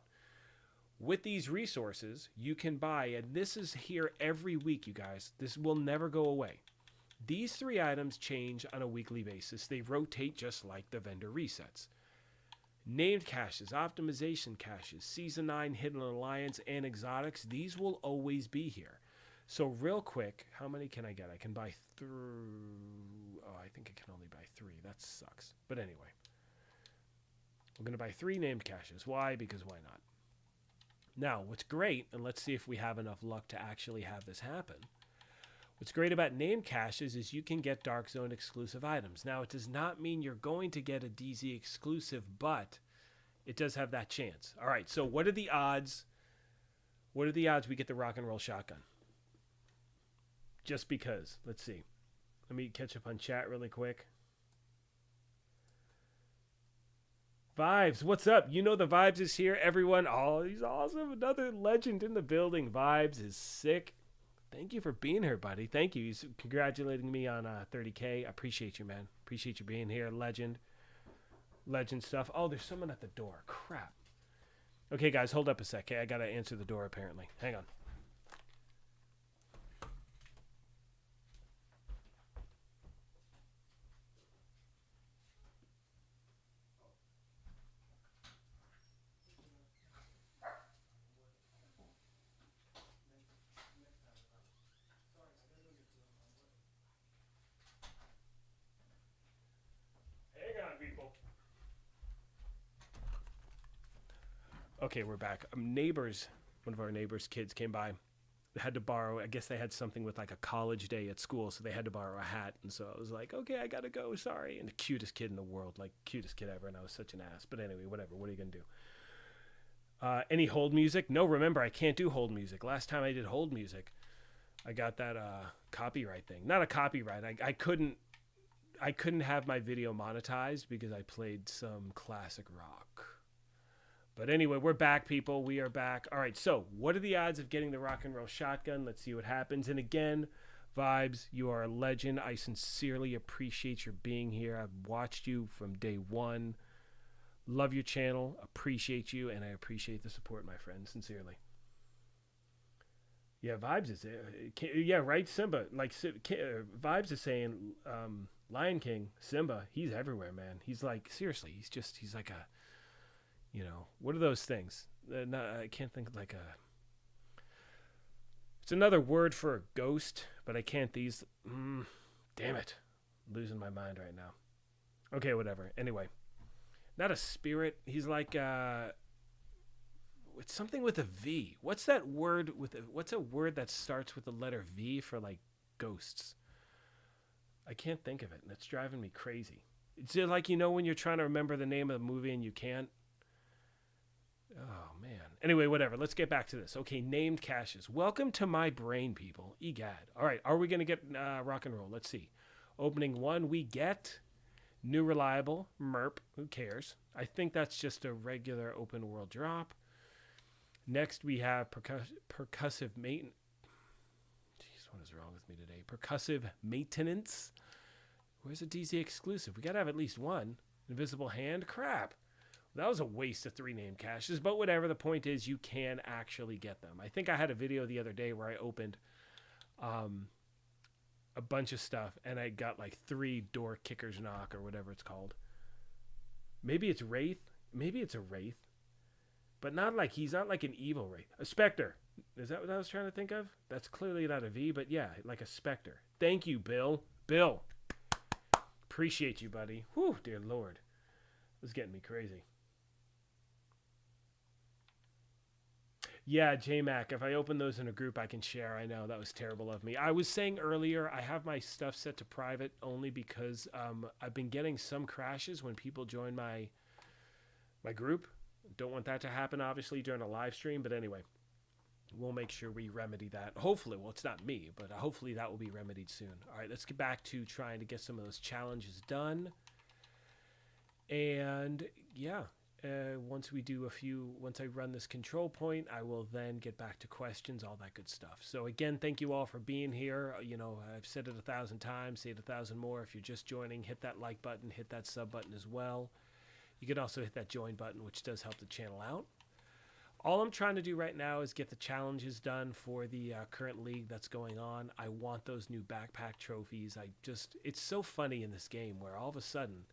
with these resources, you can buy, and this is here every week, you guys. This will never go away. These 3 items change on a weekly basis. They rotate just like the vendor resets. Named caches, optimization caches, Season 9, Hidden Alliance, and exotics, these will always be here. So real quick, how many can I get? I can buy I think I can only buy 3. That sucks. But anyway, I'm going to buy 3 named caches. Why? Because why not? Now, what's great, and let's see if we have enough luck to actually have this happen. What's great about named caches is you can get Dark Zone exclusive items. Now, it does not mean you're going to get a DZ exclusive, but it does have that chance. All right, so what are the odds? What are the odds we get the rock and roll shotgun? Just because. Let's see. Let me catch up on chat really quick. Vibes, what's up? You know the Vibes is here, everyone. Oh, he's awesome. Another legend in the building. Vibes is sick. Thank you for being here, buddy. Thank you. He's congratulating me on 30K. I appreciate you, man. Appreciate you being here. Legend. Legend stuff. Oh, there's someone at the door. Crap. Okay, guys, hold up a sec. Okay, I got to answer the door, apparently. Hang on. Okay, we're back. Neighbors, one of our neighbors' kids came by. They had to borrow, I guess they had something with like a college day at school, so they had to borrow a hat. And so I was like, okay, I gotta go, sorry. And the cutest kid in the world, like cutest kid ever, and I was such an ass. But anyway, whatever, what are you gonna do? Any hold music? No, remember, I can't do hold music. Last time I did hold music, I got that copyright thing. Not a copyright, I couldn't have my video monetized because I played some classic rock. But anyway, we're back, people. We are back. All right, so what are the odds of getting the rock and roll shotgun? Let's see what happens. And again, Vibes, you are a legend. I sincerely appreciate your being here. I've watched you from day one. Love your channel. Appreciate you, and I appreciate the support, my friend. Sincerely. Yeah, Vibes is yeah, right, Simba. Like Vibes is saying, Lion King, Simba. He's everywhere, man. He's like, seriously. He's like a, you know, what are those things? I can't think of like a. It's another word for a ghost, but I can't. Damn it, I'm losing my mind right now. Okay, whatever. Anyway, not a spirit. He's like it's something with a V. What's that word what's a word that starts with the letter V for like ghosts? I can't think of it, and it's driving me crazy. It's like, when you're trying to remember the name of the movie and you can't. Oh, man. Anyway, whatever. Let's get back to this. Okay, named caches. Welcome to my brain, people. Egad. All right, are we going to get rock and roll? Let's see. Opening 1, we get New Reliable, Merp. Who cares? I think that's just a regular open world drop. Next, we have Percussive Maintenance. Jeez, what is wrong with me today? Percussive Maintenance. Where's a DZ exclusive? We got to have at least one. Invisible Hand. Crap. That was a waste of 3 name caches, but whatever. The point is you can actually get them. I think I had a video the other day where I opened a bunch of stuff and I got like 3 door kickers knock or whatever it's called. Maybe it's Wraith. Maybe it's a Wraith. But he's not like an evil Wraith. A Spectre. Is that what I was trying to think of? That's clearly not a V, but yeah, like a Spectre. Thank you, Bill. Bill. Appreciate you, buddy. Whew, dear Lord. This is getting me crazy. Yeah, JMac, if I open those in a group, I can share. I know, that was terrible of me. I was saying earlier, I have my stuff set to private only because I've been getting some crashes when people join my group. Don't want that to happen, obviously, during a live stream. But anyway, we'll make sure we remedy that. Hopefully, well, it's not me, but hopefully that will be remedied soon. All right, let's get back to trying to get some of those challenges done. And, yeah. Once I run this control point, I will then get back to questions, all that good stuff. So again, thank you all for being here. I've said it 1,000 times, say it 1,000 more. If you're just joining, hit that like button, hit that sub button as well. You can also hit that join button, which does help the channel out. All I'm trying to do right now is get the challenges done for the current league that's going on. I want those new backpack trophies. It's so funny in this game where all of a sudden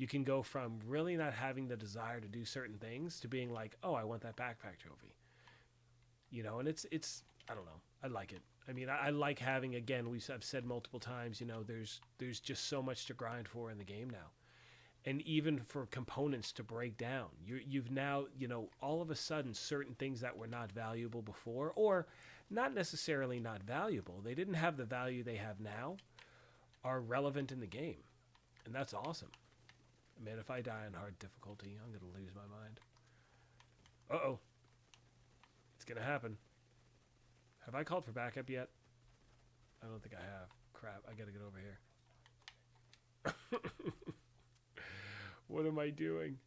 you can go from really not having the desire to do certain things to being like, oh, I want that backpack trophy. And it's I don't know. I like it. I mean, I like having, again, I've said multiple times, there's just so much to grind for in the game now. And even for components to break down, you've now, all of a sudden certain things that were not valuable before, or not necessarily not valuable, they didn't have the value they have now, are relevant in the game. And that's awesome. Man, if I die on hard difficulty, I'm going to lose my mind. Uh-oh. It's going to happen. Have I called for backup yet? I don't think I have. Crap, I got to get over here. What am I doing?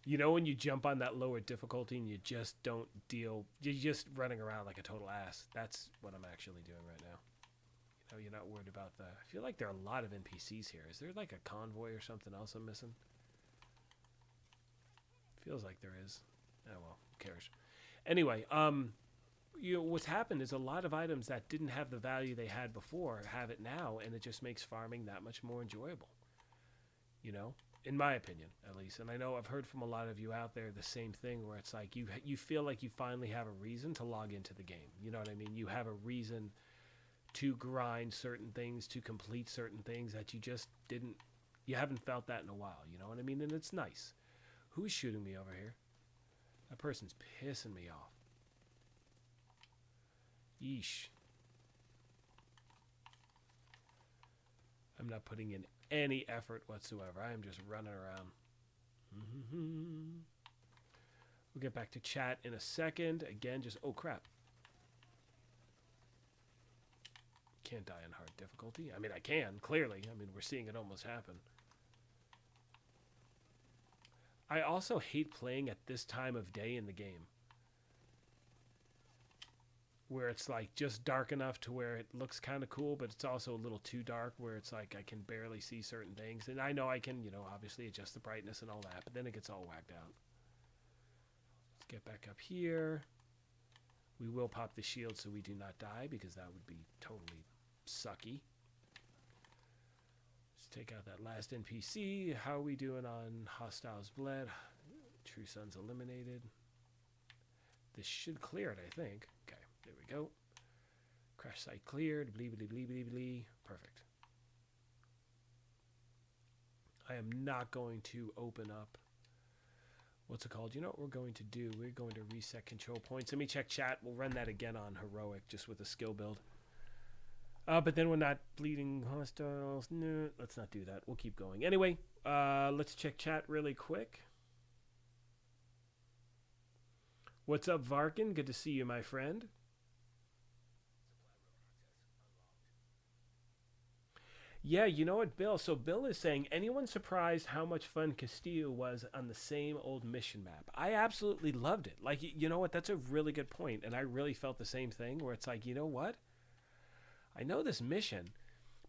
When you jump on that lower difficulty and you just don't deal, you're just running around like a total ass. That's what I'm actually doing right now. You're not worried about that. I feel like there are a lot of NPCs here. Is there like a convoy or something else I'm missing? Feels like there is. Oh well, who cares? Anyway, what's happened is a lot of items that didn't have the value they had before have it now, and it just makes farming that much more enjoyable. In my opinion, at least. And I know I've heard from a lot of you out there the same thing, where it's like you feel like you finally have a reason to log into the game. You know what I mean? You have a reason to grind certain things, to complete certain things that you haven't felt that in a while. You know what I mean? And it's nice. Who's shooting me over here? That person's pissing me off. Yeesh. I'm not putting in any effort whatsoever. I am just running around. We'll get back to chat in a second. Again, oh crap. Can't die on hard difficulty. I mean, I can, clearly. I mean, we're seeing it almost happen. I also hate playing at this time of day in the game, where it's like just dark enough to where it looks kind of cool, but it's also a little too dark where it's like I can barely see certain things. And I know I can, obviously adjust the brightness and all that, but then it gets all whacked out. Let's get back up here. We will pop the shield so we do not die, because that would be totally sucky. Take out that last NPC. How are we doing on Hostiles Bled? True Sun's eliminated. This should clear it, I think. Okay, there we go. Crash site cleared. Blee, blee, blee, blee, blee. Perfect. I am not going to open up. What's it called? You know what we're going to do? We're going to reset control points. Let me check chat. We'll run that again on Heroic, just with a skill build. But then we're not bleeding hostiles. No, let's not do that. We'll keep going. Anyway, let's check chat really quick. What's up, Varkin? Good to see you, my friend. Yeah, you know what, Bill? So Bill is saying, anyone surprised how much fun Castillo was on the same old mission map? I absolutely loved it. Like, you know what? That's a really good point, and I really felt the same thing. Where it's like, you know what? I know this mission,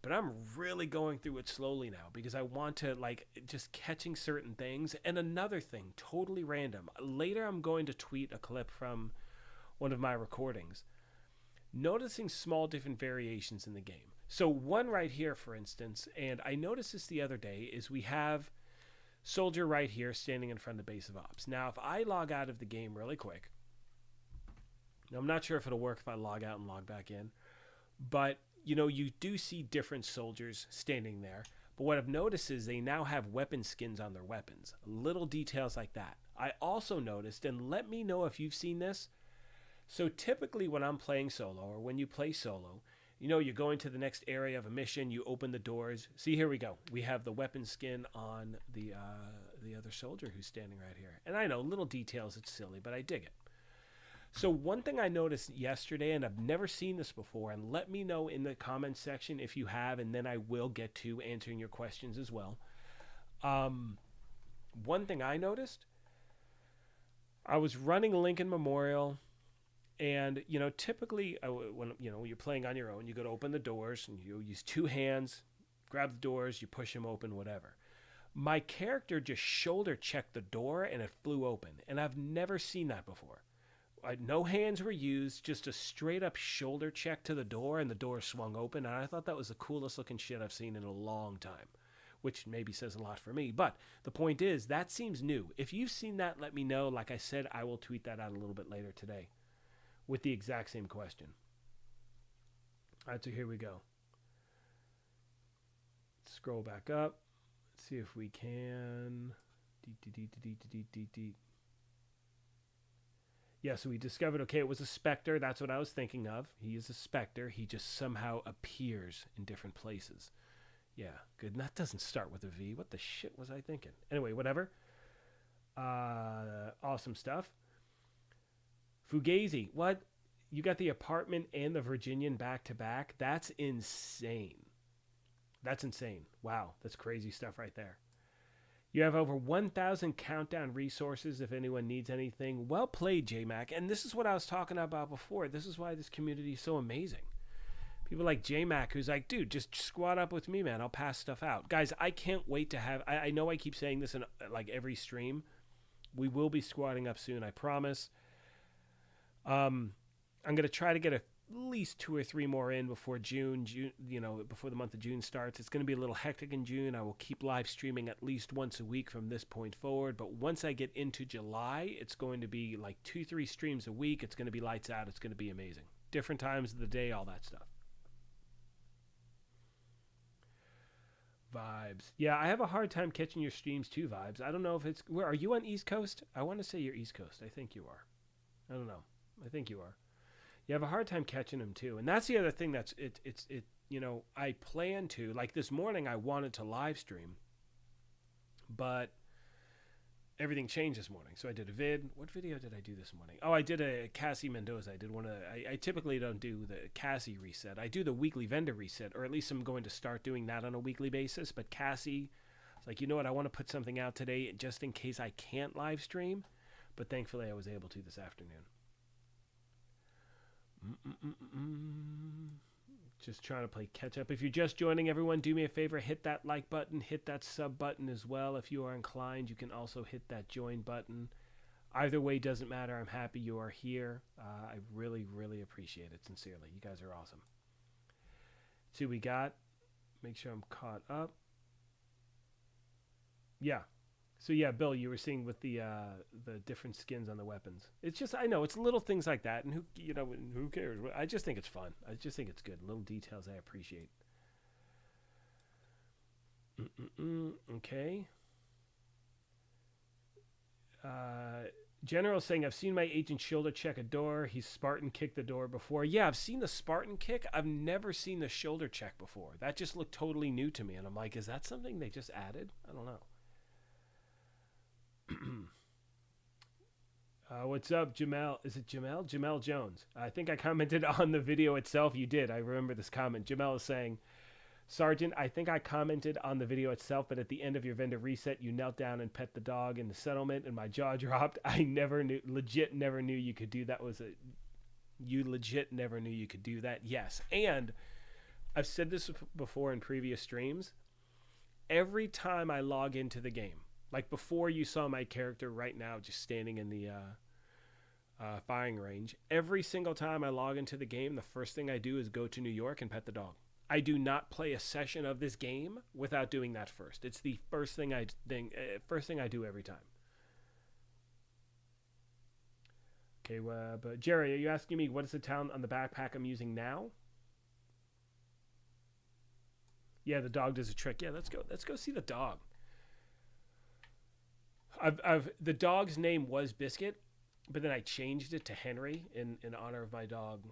but I'm really going through it slowly now because I want to like just catching certain things. And another thing, totally random. Later, I'm going to tweet a clip from one of my recordings, noticing small different variations in the game. So one right here, for instance, and I noticed this the other day, is we have soldier right here standing in front of the base of ops. Now, if I log out of the game really quick, I'm not sure if it'll work if I log out and log back in, but you know, you do see different soldiers standing there. But what I've noticed is they now have weapon skins on their weapons. Little details like that. I also noticed, and let me know if you've seen this. So typically when I'm playing solo, or when you play solo, you know, you go into the next area of a mission, you open the doors. See, here we go. We have the weapon skin on the other soldier who's standing right here. And I know, little details, it's silly, but I dig it. So one thing I noticed yesterday, and I've never seen this before, and let me know in the comments section if you have, and then I will get to answering your questions as well. One thing I noticed, I was running Lincoln Memorial, and you know, typically when you know you're playing on your own, you go to open the doors and you use two hands, grab the doors, you push them open, whatever. My character just shoulder checked the door and it flew open, and I've never seen that before. No hands were used, just a straight up shoulder check to the door, and the door swung open. And I thought that was the coolest looking shit I've seen in a long time, which maybe says a lot for me. But the point is, that seems new. If you've seen that, let me know. Like I said, I will tweet that out a little bit later today with the exact same question. All right, so here we go. Scroll back up. Let's see if we can. Yeah, so we discovered, okay, it was a specter. That's what I was thinking of. He is a specter. He just somehow appears in different places. Yeah, good. And that doesn't start with a V. What the shit was I thinking? Anyway, whatever. Awesome stuff. Fugazi, what? You got the apartment and the Virginian back to back? That's insane. That's insane. Wow, that's crazy stuff right there. You have over 1,000 countdown resources if anyone needs anything. Well played, JMac. And this is what I was talking about before. This is why this community is so amazing. People like JMac, who's like, dude, just squat up with me, man. I'll pass stuff out. Guys, I can't wait to have... I know I keep saying this in like every stream. We will be squatting up soon, I promise. I'm going to try to get at least 2 or 3 more in before June, you know, before the month of June starts. It's going to be a little hectic in June. I will keep live streaming at least once a week from this point forward. But once I get into July, it's going to be like 2-3 streams a week. It's going to be lights out. It's going to be amazing. Different times of the day, all that stuff. Vibes. Yeah, I have a hard time catching your streams too, Vibes. I don't know if it's... Where are you on East Coast? I want to say you're East Coast. I think you are. I don't know. I think you are. You have a hard time catching them too. And that's the other thing that's it you know, I plan to, like this morning I wanted to live stream, but everything changed this morning. So I did a vid. What video did I do this morning? Oh, I did a Cassie Mendoza. I did one of I typically don't do the Cassie reset. I do the weekly vendor reset, or at least I'm going to start doing that on a weekly basis. But Cassie, it's like, you know what, I want to put something out today just in case I can't live stream. But thankfully I was able to this afternoon. Just trying to play catch up. If you're just joining, everyone, do me a favor, hit that like button, hit that sub button as well. If you are inclined, you can also hit that join button. Either way doesn't matter. I'm happy you are here. I really, really appreciate it, sincerely. You guys are awesome. Let's see what we got. Make sure I'm caught up. Yeah. So yeah, Bill, you were seeing with the different skins on the weapons. It's just, I know, it's little things like that, and who cares? I just think it's fun. I just think it's good. Little details I appreciate. Okay. General saying, I've seen my agent shoulder check a door. He's Spartan kicked the door before. Yeah, I've seen the Spartan kick. I've never seen the shoulder check before. That just looked totally new to me. And I'm like, is that something they just added? I don't know. What's up, Jamal? Is it Jamal? Jamal Jones. I think I commented on the video itself. You did. I remember this comment. Jamal is saying, Sergeant, I think I commented on the video itself, but at the end of your vendor reset, you knelt down and pet the dog in the settlement, and my jaw dropped. I never knew, legit never knew you could do that. You legit never knew you could do that. Yes. And I've said this before in previous streams. Every time I log into the game, like before you saw my character right now just standing in the firing range, every single time I log into the game, the first thing I do is go to New York and pet the dog. I do not play a session of this game without doing that first. It's the first thing I do every time. Okay, but Jerry, are you asking me what is the talent on the backpack I'm using now? Yeah, the dog does a trick. Yeah, let's go see the dog. The dog's name was Biscuit, but then I changed it to Henry in honor of my dog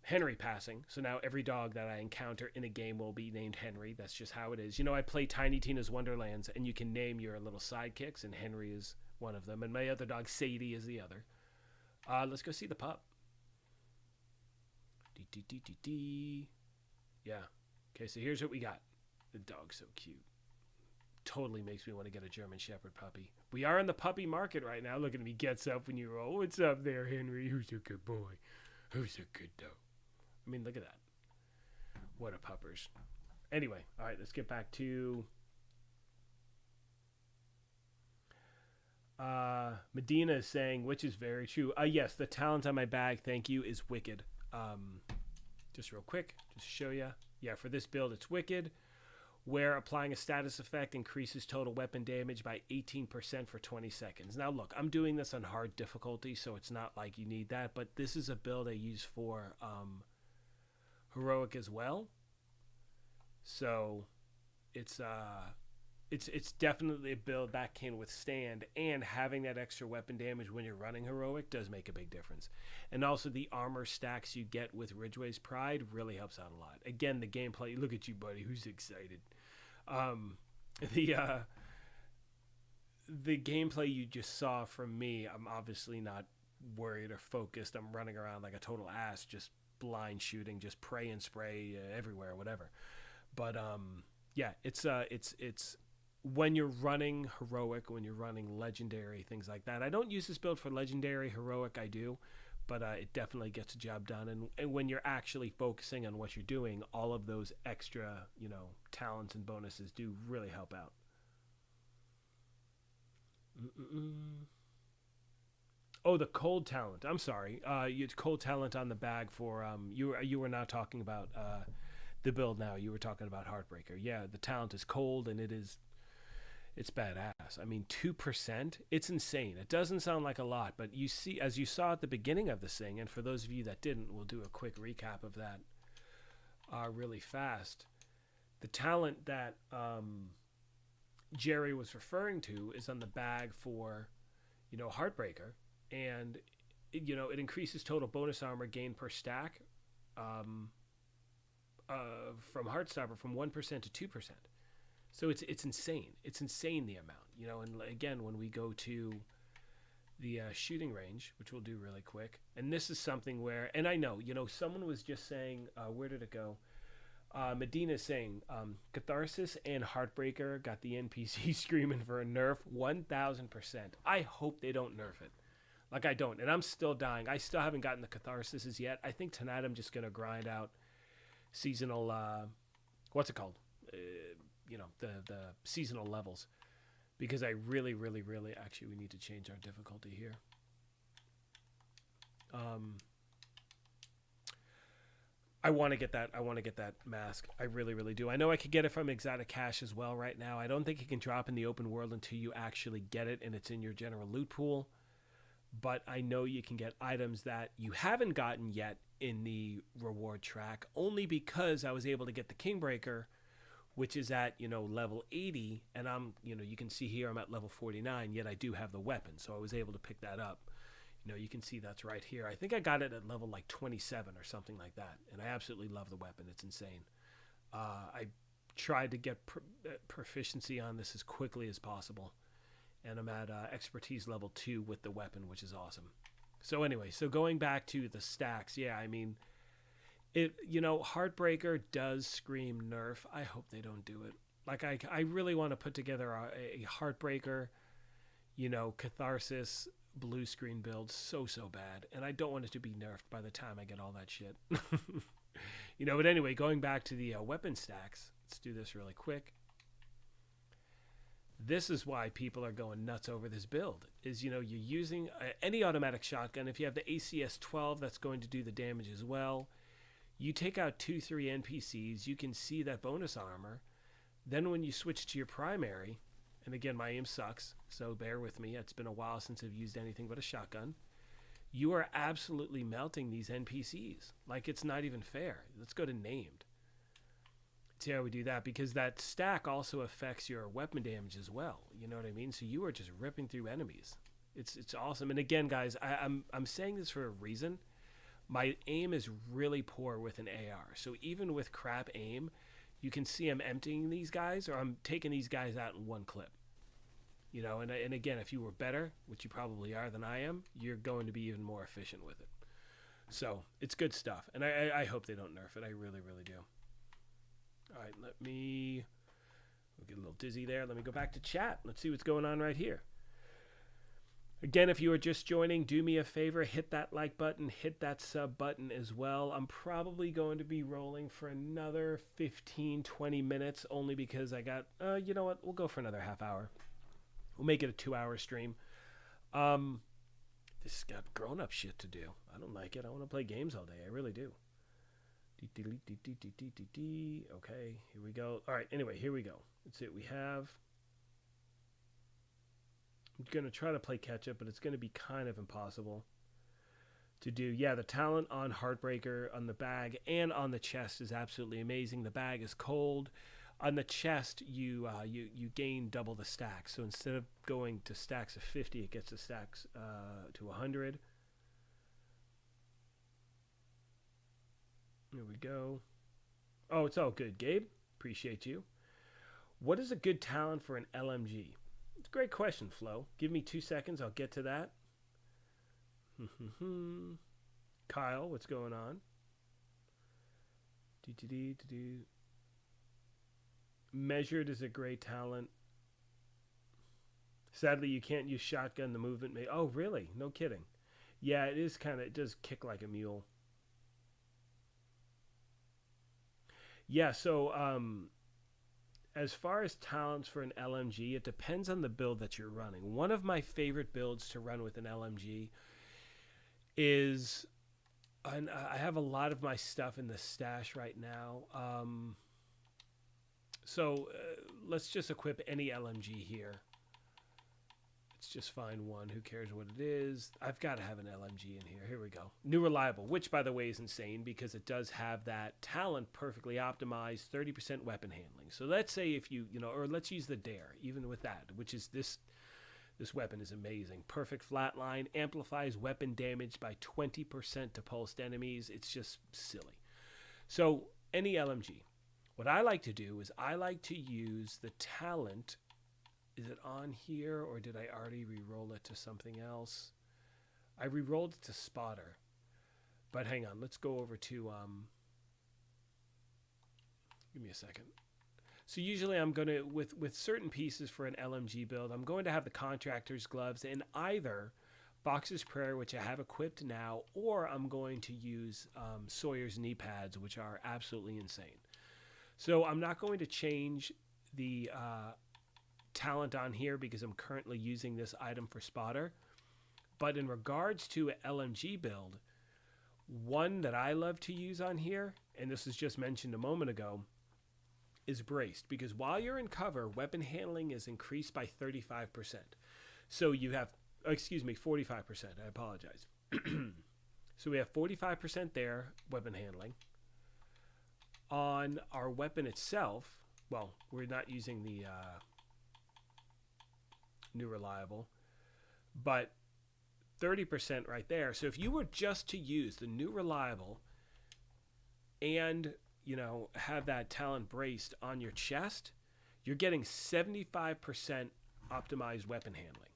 Henry passing. So now every dog that I encounter in a game will be named Henry. That's just how it is. You know, I play Tiny Tina's Wonderlands, and you can name your little sidekicks, and Henry is one of them, and my other dog Sadie is the other. Let's go see the pup. Yeah. Okay, so here's what we got. The dog's so cute. Totally makes me want to get a German Shepherd puppy. We are in the puppy market right now. Look at him. He gets up when you roll. What's up there, Henry? Who's a good boy? Who's a good dog? I mean, look at that. What a puppers. Anyway, all right, let's get back to Medina is saying, which is very true. Yes, the talent on my bag, thank you, is Wicked. Just real quick, just to show you. Yeah, for this build, it's Wicked, where applying a status effect increases total weapon damage by 18% for 20 seconds. Now, look, I'm doing this on hard difficulty, so it's not like you need that, but this is a build I use for heroic as well. So it's definitely a build that can withstand, and having that extra weapon damage when you're running heroic does make a big difference. And also the armor stacks you get with Ridgeway's Pride really helps out a lot. Again, the gameplay, look at you, buddy, who's excited. The gameplay you just saw from me, I'm obviously not worried or focused. I'm running around like a total ass, just blind shooting, just pray and spray everywhere, whatever. But yeah, it's when you're running heroic, when you're running legendary, things like that. I don't use this build for legendary. Heroic I do, but it definitely gets the job done. And when you're actually focusing on what you're doing, all of those extra, talents and bonuses do really help out. Oh, the cold talent. I'm sorry. You had cold talent on the bag for you were not talking about the build now. You were talking about Heartbreaker. Yeah, the talent is cold, and it's badass. I mean, 2%, it's insane. It doesn't sound like a lot, but you see, as you saw at the beginning of this thing, and for those of you that didn't, we'll do a quick recap of that really fast. The talent that Jerry was referring to is on the bag for, Heartbreaker, and it increases total bonus armor gain per stack from Heartstopper from 1% to 2%. So it's insane. It's insane the amount, And again, when we go to the shooting range, which we'll do really quick, and this is something where, and I know, someone was just saying, where did it go? Medina saying, Catharsis and Heartbreaker got the NPC screaming for a nerf 1,000%. I hope they don't nerf it. Like, I don't. And I'm still dying. I still haven't gotten the Catharsis yet. I think tonight I'm just going to grind out seasonal, what's it called? The seasonal levels, because I really, really, really, actually, we need to change our difficulty here. I want to get that. I want to get that mask. I really, really do. I know I could get it from Exotic Cache as well right now. I don't think it can drop in the open world until you actually get it and it's in your general loot pool. But I know you can get items that you haven't gotten yet in the reward track, only because I was able to get the Kingbreaker which is at, level 80, and you can see here I'm at level 49, yet I do have the weapon, so I was able to pick that up. You can see that's right here. I think I got it at level like 27 or something like that, and I absolutely love the weapon. It's insane. I tried to get proficiency on this as quickly as possible, and I'm at expertise level 2 with the weapon, which is awesome. So anyway, so going back to the stacks, yeah, I mean, Heartbreaker does scream nerf. I hope they don't do it. Like, I really want to put together a Heartbreaker, Catharsis blue screen build so bad, and I don't want it to be nerfed by the time I get all that shit. But anyway, going back to the weapon stacks, let's do this really quick. This is why people are going nuts over this build, is, you're using any automatic shotgun. If you have the ACS 12, that's going to do the damage as well. You take out 2-3 NPCs, you can see that bonus armor. Then when you switch to your primary, and again, my aim sucks, so bear with me. It's been a while since I've used anything but a shotgun. You are absolutely melting these NPCs. Like, it's not even fair. Let's go to named. See how we do that, because that stack also affects your weapon damage as well. You know what I mean? So you are just ripping through enemies. It's awesome. And again, guys, I'm saying this for a reason. My aim is really poor with an AR. So even with crap aim, you can see I'm emptying these guys, or I'm taking these guys out in one clip. And again, if you were better, which you probably are than I am, you're going to be even more efficient with it. So it's good stuff. And I hope they don't nerf it. I really, really do. All right, we'll get a little dizzy there. Let me go back to chat. Let's see what's going on right here. Again, if you are just joining, do me a favor, hit that like button, hit that sub button as well. I'm probably going to be rolling for another 15-20 minutes, only because I got, you know what, we'll go for another half hour. We'll make it a 2-hour stream. This has got grown-up shit to do. I don't like it. I want to play games all day. I really do. Okay, here we go. All right, anyway, here we go. Let's see what we have. I'm going to try to play catch-up, but it's going to be kind of impossible to do. Yeah, the talent on Heartbreaker, on the bag, and on the chest is absolutely amazing. The bag is cold. On the chest, you gain double the stacks. So instead of going to stacks of 50, it gets to stacks to 100. There we go. Oh, it's all good, Gabe. Appreciate you. What is a good talent for an LMG? It's a great question, Flo. Give me 2 seconds. I'll get to that. Kyle, what's going on? Measured is a great talent. Sadly, you can't use shotgun. The movement may... Oh, really? No kidding. Yeah, it is kind of... It does kick like a mule. Yeah, so as far as talents for an LMG, it depends on the build that you're running. One of my favorite builds to run with an LMG is, and I have a lot of my stuff in the stash right now. So let's just equip any LMG here. Let's just find one. Who cares what it is? I've got to have an LMG in here. Here we go. New Reliable, which, by the way, is insane because it does have that talent perfectly optimized, 30% weapon handling. So let's say if or let's use the Dare, even with that, which is this weapon is amazing. Perfect flatline, amplifies weapon damage by 20% to pulsed enemies. It's just silly. So any LMG. What I like to do is I like to use the talent. Is it on here, or did I already re-roll it to something else? I re-rolled it to Spotter. But hang on, let's go over to... give me a second. So usually I'm going to, with certain pieces for an LMG build, I'm going to have the Contractor's Gloves in either Fox's Prayer, which I have equipped now, or I'm going to use Sawyer's Knee Pads, which are absolutely insane. So I'm not going to change the... talent on here because I'm currently using this item for Spotter. But in regards to an LMG build, one that I love to use on here, and this was just mentioned a moment ago, is Braced, because while you're in cover, weapon handling is increased by 35%. So you have, 45%, I apologize. So we have 45% there, weapon handling. On our weapon itself, well, we're not using the new reliable, but 30% right there. So if you were just to use the new reliable and, have that talent braced on your chest, you're getting 75% optimized weapon handling.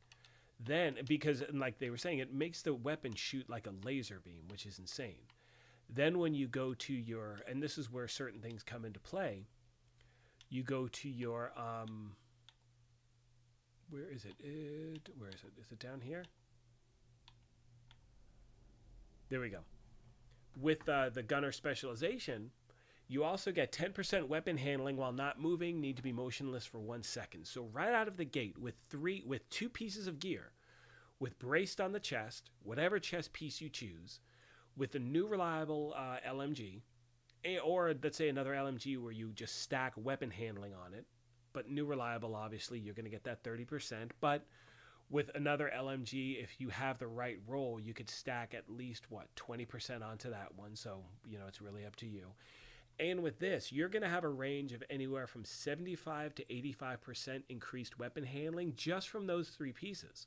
Then, because like they were saying, it makes the weapon shoot like a laser beam, which is insane. Then when you go to your, and this is where certain things come into play, you go to your, where is it? Where is it? Is it down here? There we go. With the gunner specialization, you also get 10% weapon handling while not moving, need to be motionless for 1 second. So right out of the gate with 2 pieces of gear, with braced on the chest, whatever chest piece you choose, with the new reliable LMG, or let's say another LMG where you just stack weapon handling on it, but new reliable, obviously, you're going to get that 30%. But with another LMG, if you have the right roll, you could stack at least, 20% onto that one. So, it's really up to you. And with this, you're going to have a range of anywhere from 75 to 85% increased weapon handling just from those 3 pieces.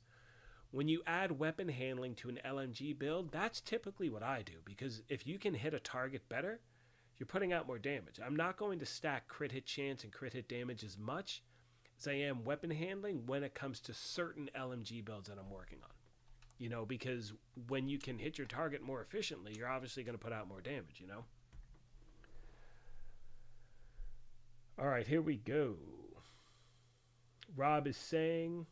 When you add weapon handling to an LMG build, that's typically what I do, because if you can hit a target better, you're putting out more damage. I'm not going to stack crit hit chance and crit hit damage as much as I am weapon handling when it comes to certain LMG builds that I'm working on. Because when you can hit your target more efficiently, you're obviously going to put out more damage, All right, here we go. Rob is saying,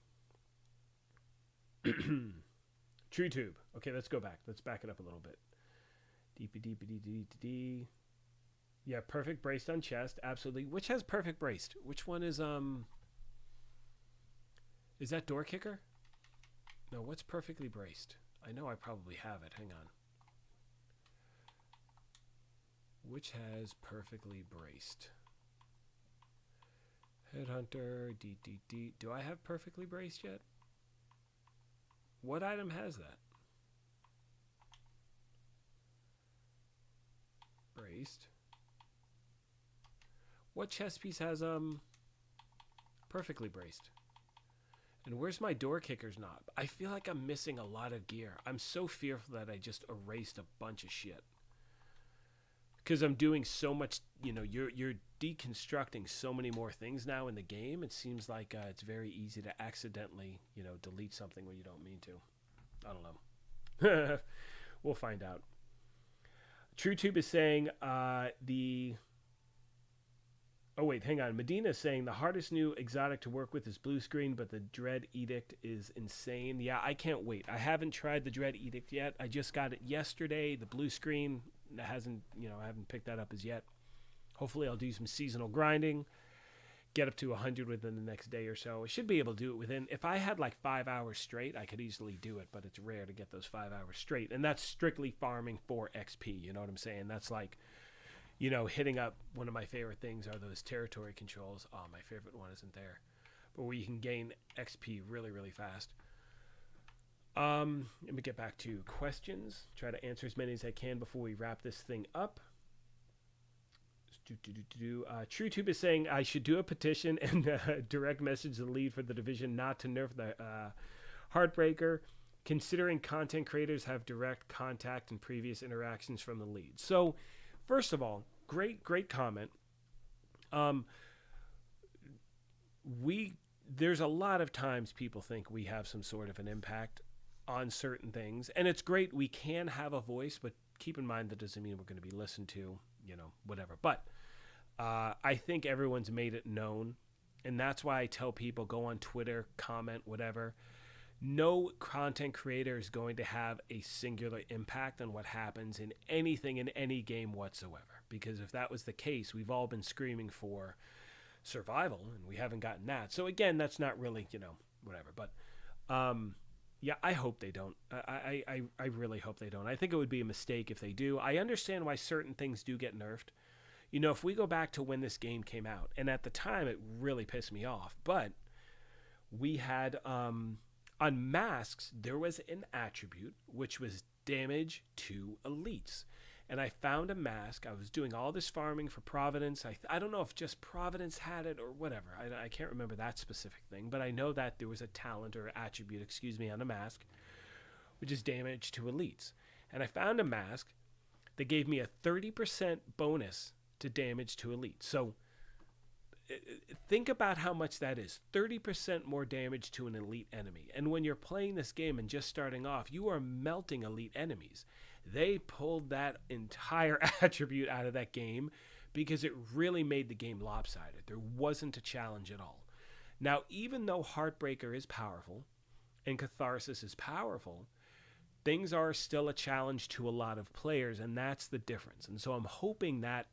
TrueTube. Okay, let's go back. Let's back it up a little bit. DP. Yeah, perfect braced on chest. Absolutely. Which has perfect braced? Which one is that door kicker? No, what's perfectly braced? I know I probably have it. Hang on. Which has perfectly braced? Headhunter, DDD. Do I have perfectly braced yet? What item has that? Braced. What chest piece has perfectly braced? And where's my door kicker's knob? I feel like I'm missing a lot of gear. I'm so fearful that I just erased a bunch of shit. Because I'm doing so much, you're deconstructing so many more things now in the game. It seems like it's very easy to accidentally, delete something when you don't mean to. I don't know. We'll find out. TrueTube is saying Oh, wait, hang on. Medina is saying the hardest new exotic to work with is blue screen, but the Dread Edict is insane. Yeah, I can't wait. I haven't tried the Dread Edict yet. I just got it yesterday. The blue screen hasn't, I haven't picked that up as yet. Hopefully I'll do some seasonal grinding, get up to 100 within the next day or so. I should be able to do it within, if I had like 5 hours straight, I could easily do it, but it's rare to get those 5 hours straight. And that's strictly farming for XP, you know what I'm saying? That's like, hitting up, one of my favorite things are those territory controls. Oh, my favorite one isn't there. But where you can gain XP really, really fast. Let me get back to questions. Try to answer as many as I can before we wrap this thing up. TrueTube is saying I should do a petition and direct message the lead for the division not to nerf the Heartbreaker, considering content creators have direct contact and previous interactions from the lead. So, first of all, great comment. There's a lot of times people think we have some sort of an impact on certain things, and it's great we can have a voice, but keep in mind that doesn't mean we're going to be listened to, whatever. But I think everyone's made it known, and that's why I tell people go on Twitter, comment, whatever. No content creator is going to have a singular impact on what happens in anything in any game whatsoever. Because if that was the case, we've all been screaming for survival, and we haven't gotten that. So again, that's not really, whatever. But yeah, I hope they don't. I really hope they don't. I think it would be a mistake if they do. I understand why certain things do get nerfed. If we go back to when this game came out, and at the time it really pissed me off, but we had on masks, there was an attribute which was damage to elites. and I found a mask. I was doing all this farming for Providence. I don't know if just Providence had it or whatever. I can't remember that specific thing, but I know that there was a talent or attribute, on a mask, which is damage to elites. And I found a mask that gave me a 30% bonus to damage to elites. So think about how much that is. 30% more damage to an elite enemy. And when you're playing this game and just starting off, you are melting elite enemies. They pulled that entire attribute out of that game because it really made the game lopsided. There wasn't a challenge at all. Now, even though Heartbreaker is powerful and Catharsis is powerful, things are still a challenge to a lot of players, and that's the difference. And so I'm hoping that,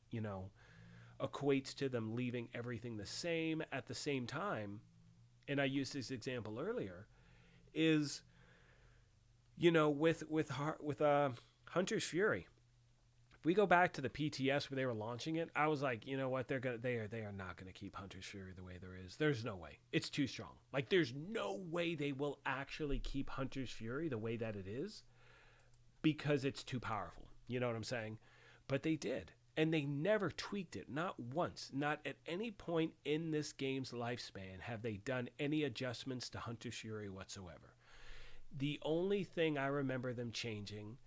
equates to them leaving everything the same at the same time. And I used this example earlier, is, with Hunter's Fury. If we go back to the PTS where they were launching it, I was like, you know what, they are not gonna keep Hunter's Fury the way there is. There's no way. It's too strong. Like, there's no way they will actually keep Hunter's Fury the way that it is because it's too powerful. You know what I'm saying? But they did. And they never tweaked it. Not once. Not at any point in this game's lifespan have they done any adjustments to Hunter's Fury whatsoever. The only thing I remember them changing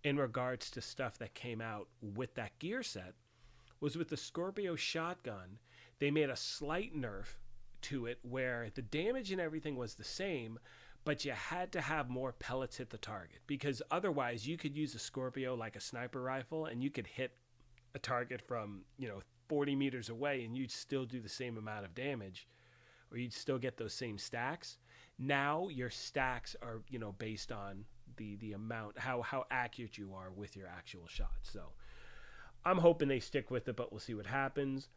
in regards to stuff that came out with that gear set was with the Scorpio shotgun. They made a slight nerf to it where the damage and everything was the same, but you had to have more pellets hit the target, because otherwise you could use a Scorpio like a sniper rifle and you could hit a target from 40 meters away and you'd still do the same amount of damage, or you'd still get those same stacks. Now your stacks are based on the amount, how accurate you are with your actual shots. So I'm hoping they stick with it, but we'll see what happens.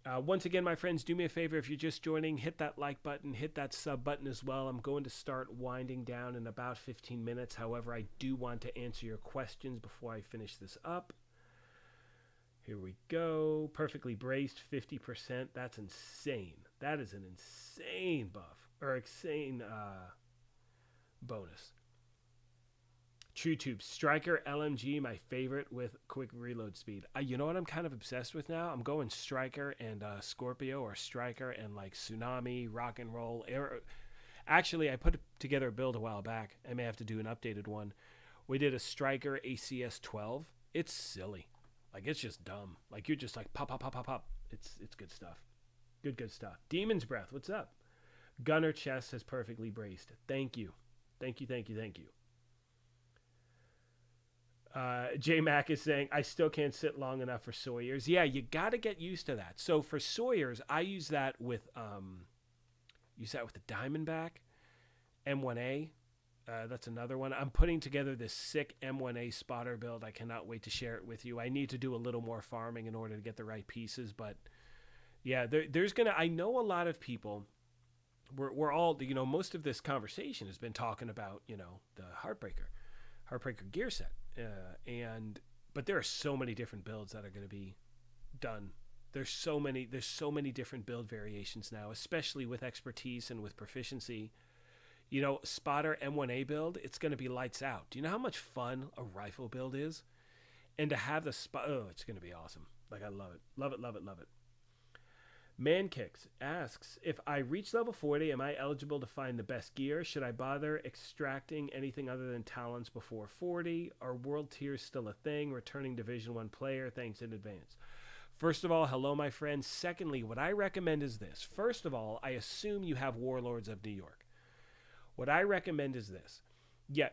Once again, my friends, do me a favor. If you're just joining, hit that like button, hit that sub button as well. I'm going to start winding down in about 15 minutes. However, I do want to answer your questions before I finish this up. Here we go. Perfectly braced, 50%. That's insane. That is an insane buff, or insane bonus. TrueTube, Striker LMG, my favorite with quick reload speed. You know what I'm kind of obsessed with now? I'm going Striker and Scorpio, or Striker and like Tsunami, Rock and Roll. Actually, I put together a build a while back. I may have to do an updated one. We did a Striker ACS 12. It's silly. Like, it's just dumb. Like, you're just like pop, pop, pop, pop, pop. It's good stuff. Good stuff. Demon's Breath, what's up? Gunner Chest has perfectly braced. Thank you. Thank you. J Mac is saying, I still can't sit long enough for Sawyers. Yeah, you got to get used to that. So for Sawyers, I use that with the Diamondback M1A. That's another one. I'm putting together this sick M1A spotter build. I cannot wait to share it with you. I need to do a little more farming in order to get the right pieces, but yeah, I know a lot of people. We're all, most of this conversation has been talking about, the Heartbreaker gear set. But there are so many different builds that are going to be done. There's so many different build variations now, especially with expertise and with proficiency. Spotter M1A build, it's going to be lights out. Do you know how much fun a rifle build is? And to have the it's going to be awesome. Like, I love it. Man Kicks asks, if I reach level 40, am I eligible to find the best gear? Should I bother extracting anything other than talents before 40? Are world tiers still a thing? Returning Division 1 player, thanks in advance. First of all, hello, my friends. Secondly, what I recommend is this. First of all, I assume you have Warlords of New York. What I recommend is this. Yeah,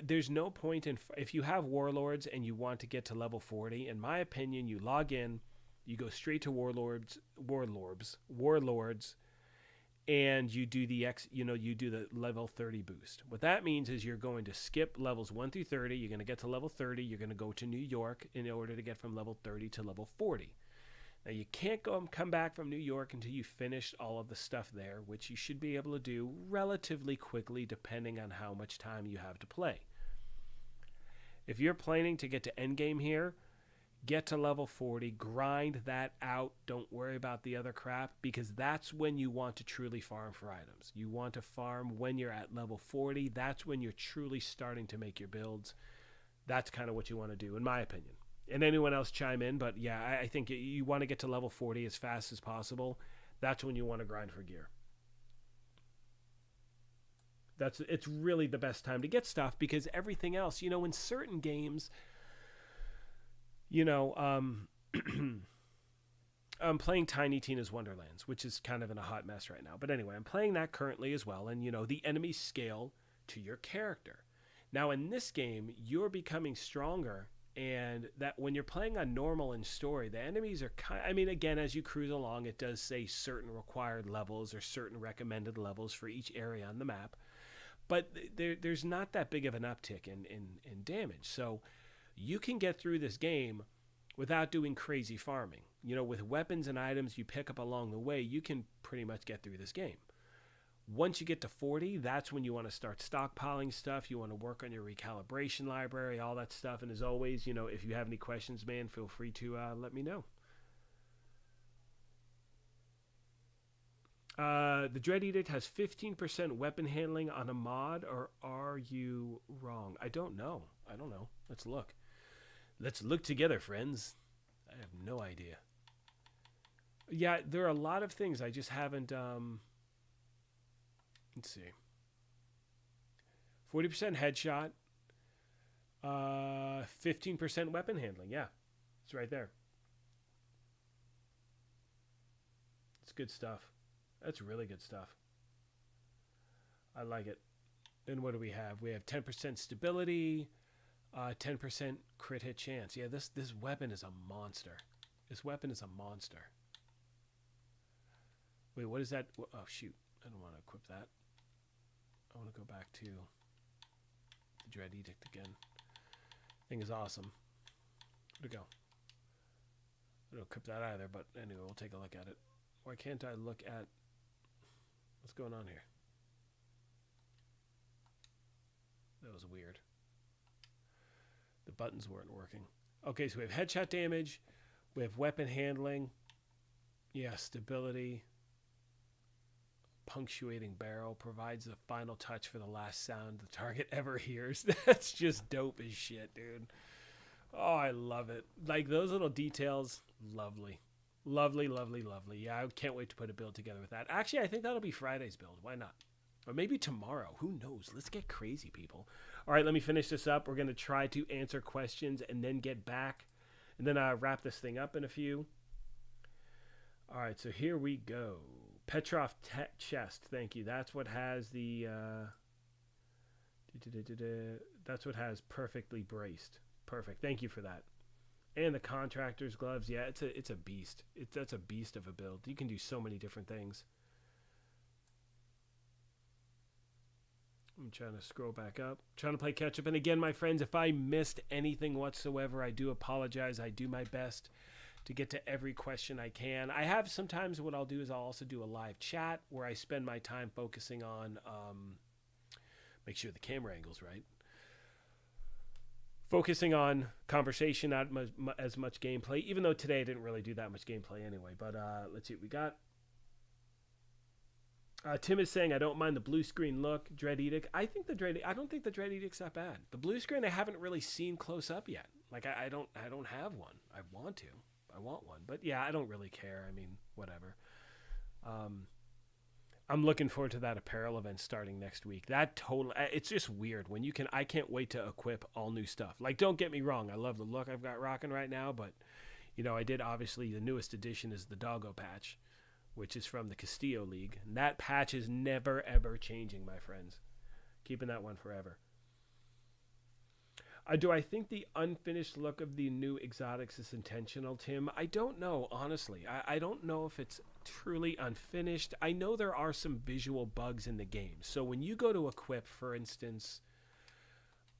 there's no point if you have Warlords and you want to get to level 40, in my opinion, you log in, you go straight to Warlords, and you do the level 30 boost. What that means is you're going to skip levels 1 through 30. You're going to get to level 30. You're going to go to New York in order to get from level 30 to level 40. Now, you can't come back from New York until you finish all of the stuff there, which you should be able to do relatively quickly depending on how much time you have to play. If you're planning to get to endgame here, get to level 40, grind that out. Don't worry about the other crap, because that's when you want to truly farm for items. You want to farm when you're at level 40. That's when you're truly starting to make your builds. That's kind of what you want to do, in my opinion. And anyone else chime in, but yeah, I think you want to get to level 40 as fast as possible. That's when you want to grind for gear. It's really the best time to get stuff, because everything else, in certain games, I'm playing Tiny Tina's Wonderlands, which is kind of in a hot mess right now. But anyway, I'm playing that currently as well, and the enemies scale to your character. Now in this game, you're becoming stronger, and that when you're playing on normal and story, the enemies are again, as you cruise along, it does say certain required levels or certain recommended levels for each area on the map. But there's not that big of an uptick in damage. So you can get through this game without doing crazy farming. With weapons and items you pick up along the way, you can pretty much get through this game. Once you get to 40, that's when you want to start stockpiling stuff. You want to work on your recalibration library, all that stuff. And as always, if you have any questions, man, feel free to let me know. The Dread Edict has 15% weapon handling on a mod, or are you wrong? I don't know. Let's look. Let's look together, friends. I have no idea. Yeah, there are a lot of things I just haven't... Let's see. 40% headshot. 15% weapon handling. Yeah, it's right there. It's good stuff. That's really good stuff. I like it. Then what do we have? We have 10% stability, 10% crit hit chance. Yeah, this weapon is a monster. This weapon is a monster. Wait, what is that? Oh, shoot. I don't want to equip that. I want to go back to the Dread Edict again. Thing is awesome. Where'd it go? I don't equip that either, but anyway, we'll take a look at it. Why can't I look at... What's going on here? That was weird. The buttons weren't working. Okay, so we have headshot damage. We have weapon handling. Yeah, stability. Punctuating barrel provides the final touch for the last sound the target ever hears. That's just dope as shit, dude. Oh, I love it. Like, those little details, lovely. Lovely, lovely, lovely. Yeah, I can't wait to put a build together with that. Actually, I think that'll be Friday's build. Why not? Or maybe tomorrow. Who knows? Let's get crazy, people. All right, let me finish this up. We're going to try to answer questions and then get back. And then wrap this thing up in a few. All right, so here we go. Petrov chest. Thank you. That's what has the... that's what has perfectly braced. Perfect. Thank you for that. And the contractor's gloves. Yeah, it's a beast. That's a beast of a build. You can do so many different things. I'm trying to scroll back up. Trying to play catch up. And again, my friends, if I missed anything whatsoever, I do apologize. I do my best to get to every question I can. I have sometimes what I'll do is I'll also do a live chat where I spend my time focusing on make sure the camera angle's right. Focusing on conversation, not as much gameplay, even though today I didn't really do that much gameplay anyway. But let's see what we got. Tim is saying, I don't mind the blue screen look. Dread Edict. I don't think the Dread Edict's that bad. The blue screen I haven't really seen close up yet. Like I don't have one. I want to. I want one. But yeah, I don't really care. I mean, whatever. I'm looking forward to that apparel event starting next week. It's just weird when you can. I can't wait to equip all new stuff. Like, don't get me wrong, I love the look I've got rocking right now, but I did, obviously the newest addition is the doggo patch, which is from the Castillo League. And that patch is never ever changing, my friends. Keeping that one forever. Do I think the unfinished look of the new exotics is intentional, Tim? I don't know, honestly. I don't know if it's truly unfinished. I know there are some visual bugs in the game. So when you go to equip, for instance,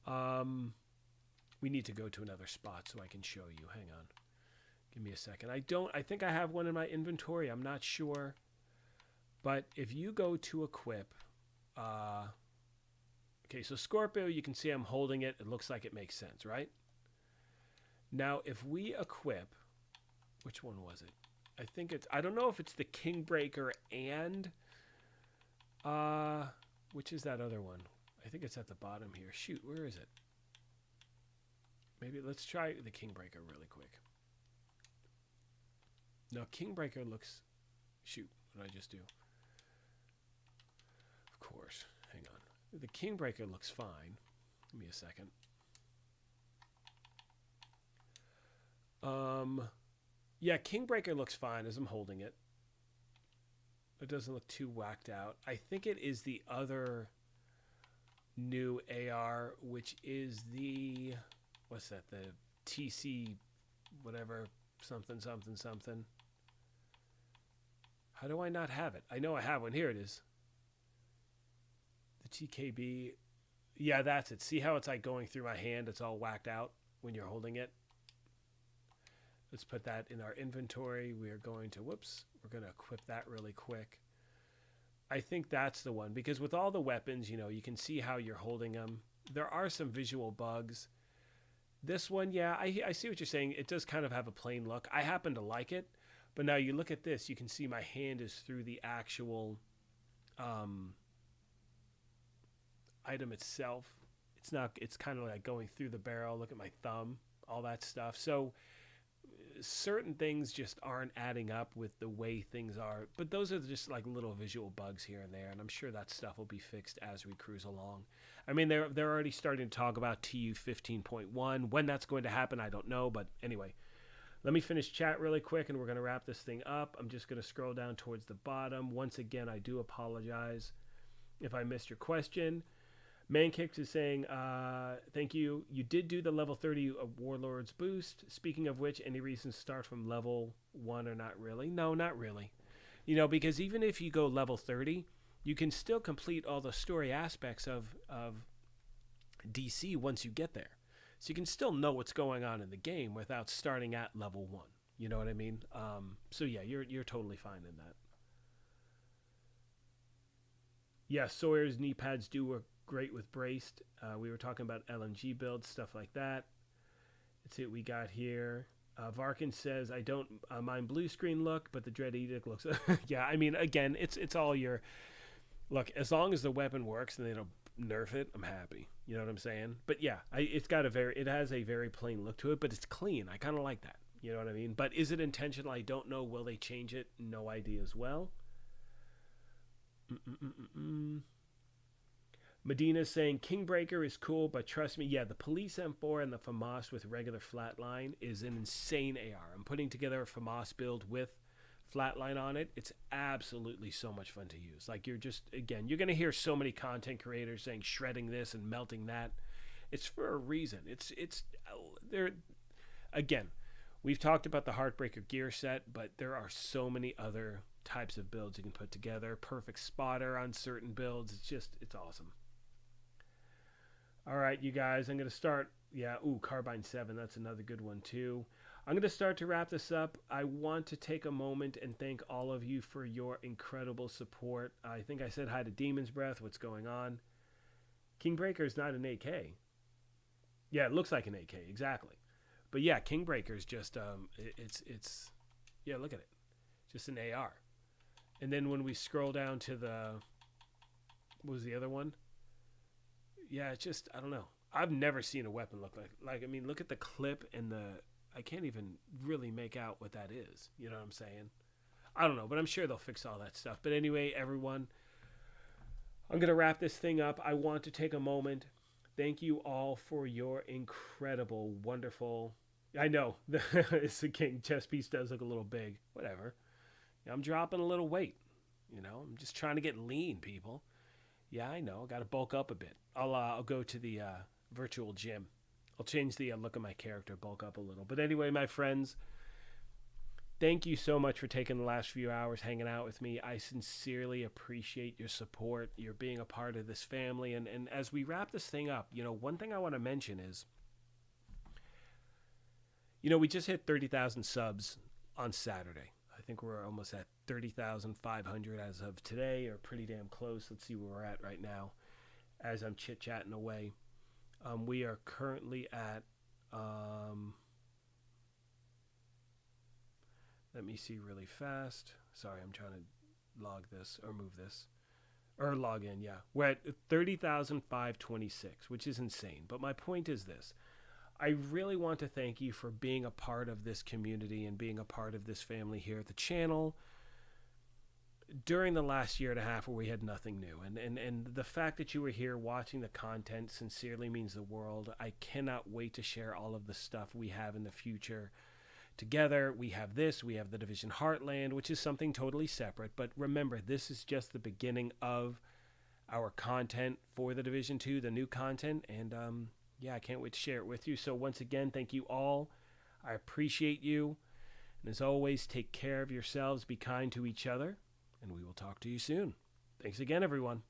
we need to go to another spot so I can show you. Hang on. Give me a second. I think I have one in my inventory. I'm not sure. But if you go to equip, okay, so Scorpio, you can see I'm holding it. It looks like it makes sense, right? Now, if we equip, which one was it? I don't know if it's the Kingbreaker and, which is that other one? I think it's at the bottom here. Shoot, where is it? Maybe let's try the Kingbreaker really quick. No, Kingbreaker looks... Shoot, what did I just do? Of course. Hang on. The Kingbreaker looks fine. Give me a second. Yeah, Kingbreaker looks fine as I'm holding it. It doesn't look too whacked out. I think it is the other new AR, which is the... What's that? The TC... Whatever. Something, something, something. How do I not have it? I know I have one. Here it is. The TKB. Yeah, that's it. See how it's like going through my hand? It's all whacked out when you're holding it. Let's put that in our inventory. We are going to, whoops, we're going to equip that really quick. I think that's the one, because with all the weapons, you know, you can see how you're holding them. There are some visual bugs. This one, yeah, I see what you're saying. It does kind of have a plain look. I happen to like it, but now you look at this, you can see my hand is through the actual item itself. It's not, it's kind of like going through the barrel. Look at my thumb, all that stuff. So certain things just aren't adding up with the way things are, but those are just like little visual bugs here and there, and I'm sure that stuff will be fixed as we cruise along. I mean, they're already starting to talk about TU 15.1. When that's going to happen, I don't know, but anyway, let me finish chat really quick and we're going to wrap this thing up. I'm just going to scroll down towards the bottom. Once again, I do apologize if I missed your question. Mankicks is saying, thank you. You did do the level 30 Warlords boost. Speaking of which, any reason to start from level 1 or not really? No, not really. You know, because even if you go level 30, you can still complete all the story aspects of DC once you get there. So you can still know what's going on in the game without starting at level 1. You know what I mean? So yeah, you're totally fine in that. Yeah, Sawyer's knee pads do work great with braced. We were talking about LNG builds, stuff like that. Let's see what we got here. Varkin says, I don't mind blue screen look, but the Dread Edict looks... Yeah, I mean, again, it's all your... Look, as long as the weapon works and they don't nerf it, I'm happy. You know what I'm saying? But yeah, it has a very plain look to it, but it's clean. I kind of like that. You know what I mean? But is it intentional? I don't know. Will they change it? No idea as well. Medina's saying Kingbreaker is cool, but trust me, yeah, the Police M4 and the FAMAS with regular flatline is an insane AR. I'm putting together a FAMAS build with flatline on it. It's absolutely so much fun to use. Like, you're just, again, you're going to hear so many content creators saying shredding this and melting that. It's for a reason. It's there. Again, we've talked about the Heartbreaker gear set, but there are so many other types of builds you can put together. Perfect spotter on certain builds. It's awesome. All right, you guys, I'm going to start. Yeah, Carbine 7. That's another good one, too. I'm going to start to wrap this up. I want to take a moment and thank all of you for your incredible support. I think I said hi to Demon's Breath. What's going on? Kingbreaker is not an AK. Yeah, it looks like an AK, exactly. But yeah, Kingbreaker is just, yeah, look at it. Just an AR. And then when we scroll down to what was the other one? Yeah, it's just, I don't know. I've never seen a weapon look like, I mean, look at the clip and I can't even really make out what that is. You know what I'm saying? I don't know, but I'm sure they'll fix all that stuff. But anyway, everyone, I'm going to wrap this thing up. I want to take a moment. Thank you all for your incredible, wonderful, I know, it's the king. Chest piece does look a little big. Whatever. I'm dropping a little weight. You know, I'm just trying to get lean, people. Yeah, I know. Got to bulk up a bit. I'll go to the virtual gym. I'll change the look of my character, bulk up a little. But anyway, my friends, thank you so much for taking the last few hours hanging out with me. I sincerely appreciate your support, your being a part of this family. And as we wrap this thing up, you know, one thing I want to mention is, you know, we just hit 30,000 subs on Saturday. I think we're almost at 30,500 as of today, or pretty damn close. Let's see where we're at right now as I'm chit-chatting away. We are currently at, let me see really fast. Sorry, I'm trying to log this or move this. Or log in, yeah. We're at 30,526, which is insane. But my point is this. I really want to thank you for being a part of this community and being a part of this family here at the channel during the last year and a half where we had nothing new. And the fact that you were here watching the content sincerely means the world. I cannot wait to share all of the stuff we have in the future together. We have this, we have the Division Heartland, which is something totally separate. But remember, this is just the beginning of our content for the Division 2, the new content. And yeah, I can't wait to share it with you. So once again, thank you all. I appreciate you. And as always, take care of yourselves, be kind to each other, and we will talk to you soon. Thanks again, everyone.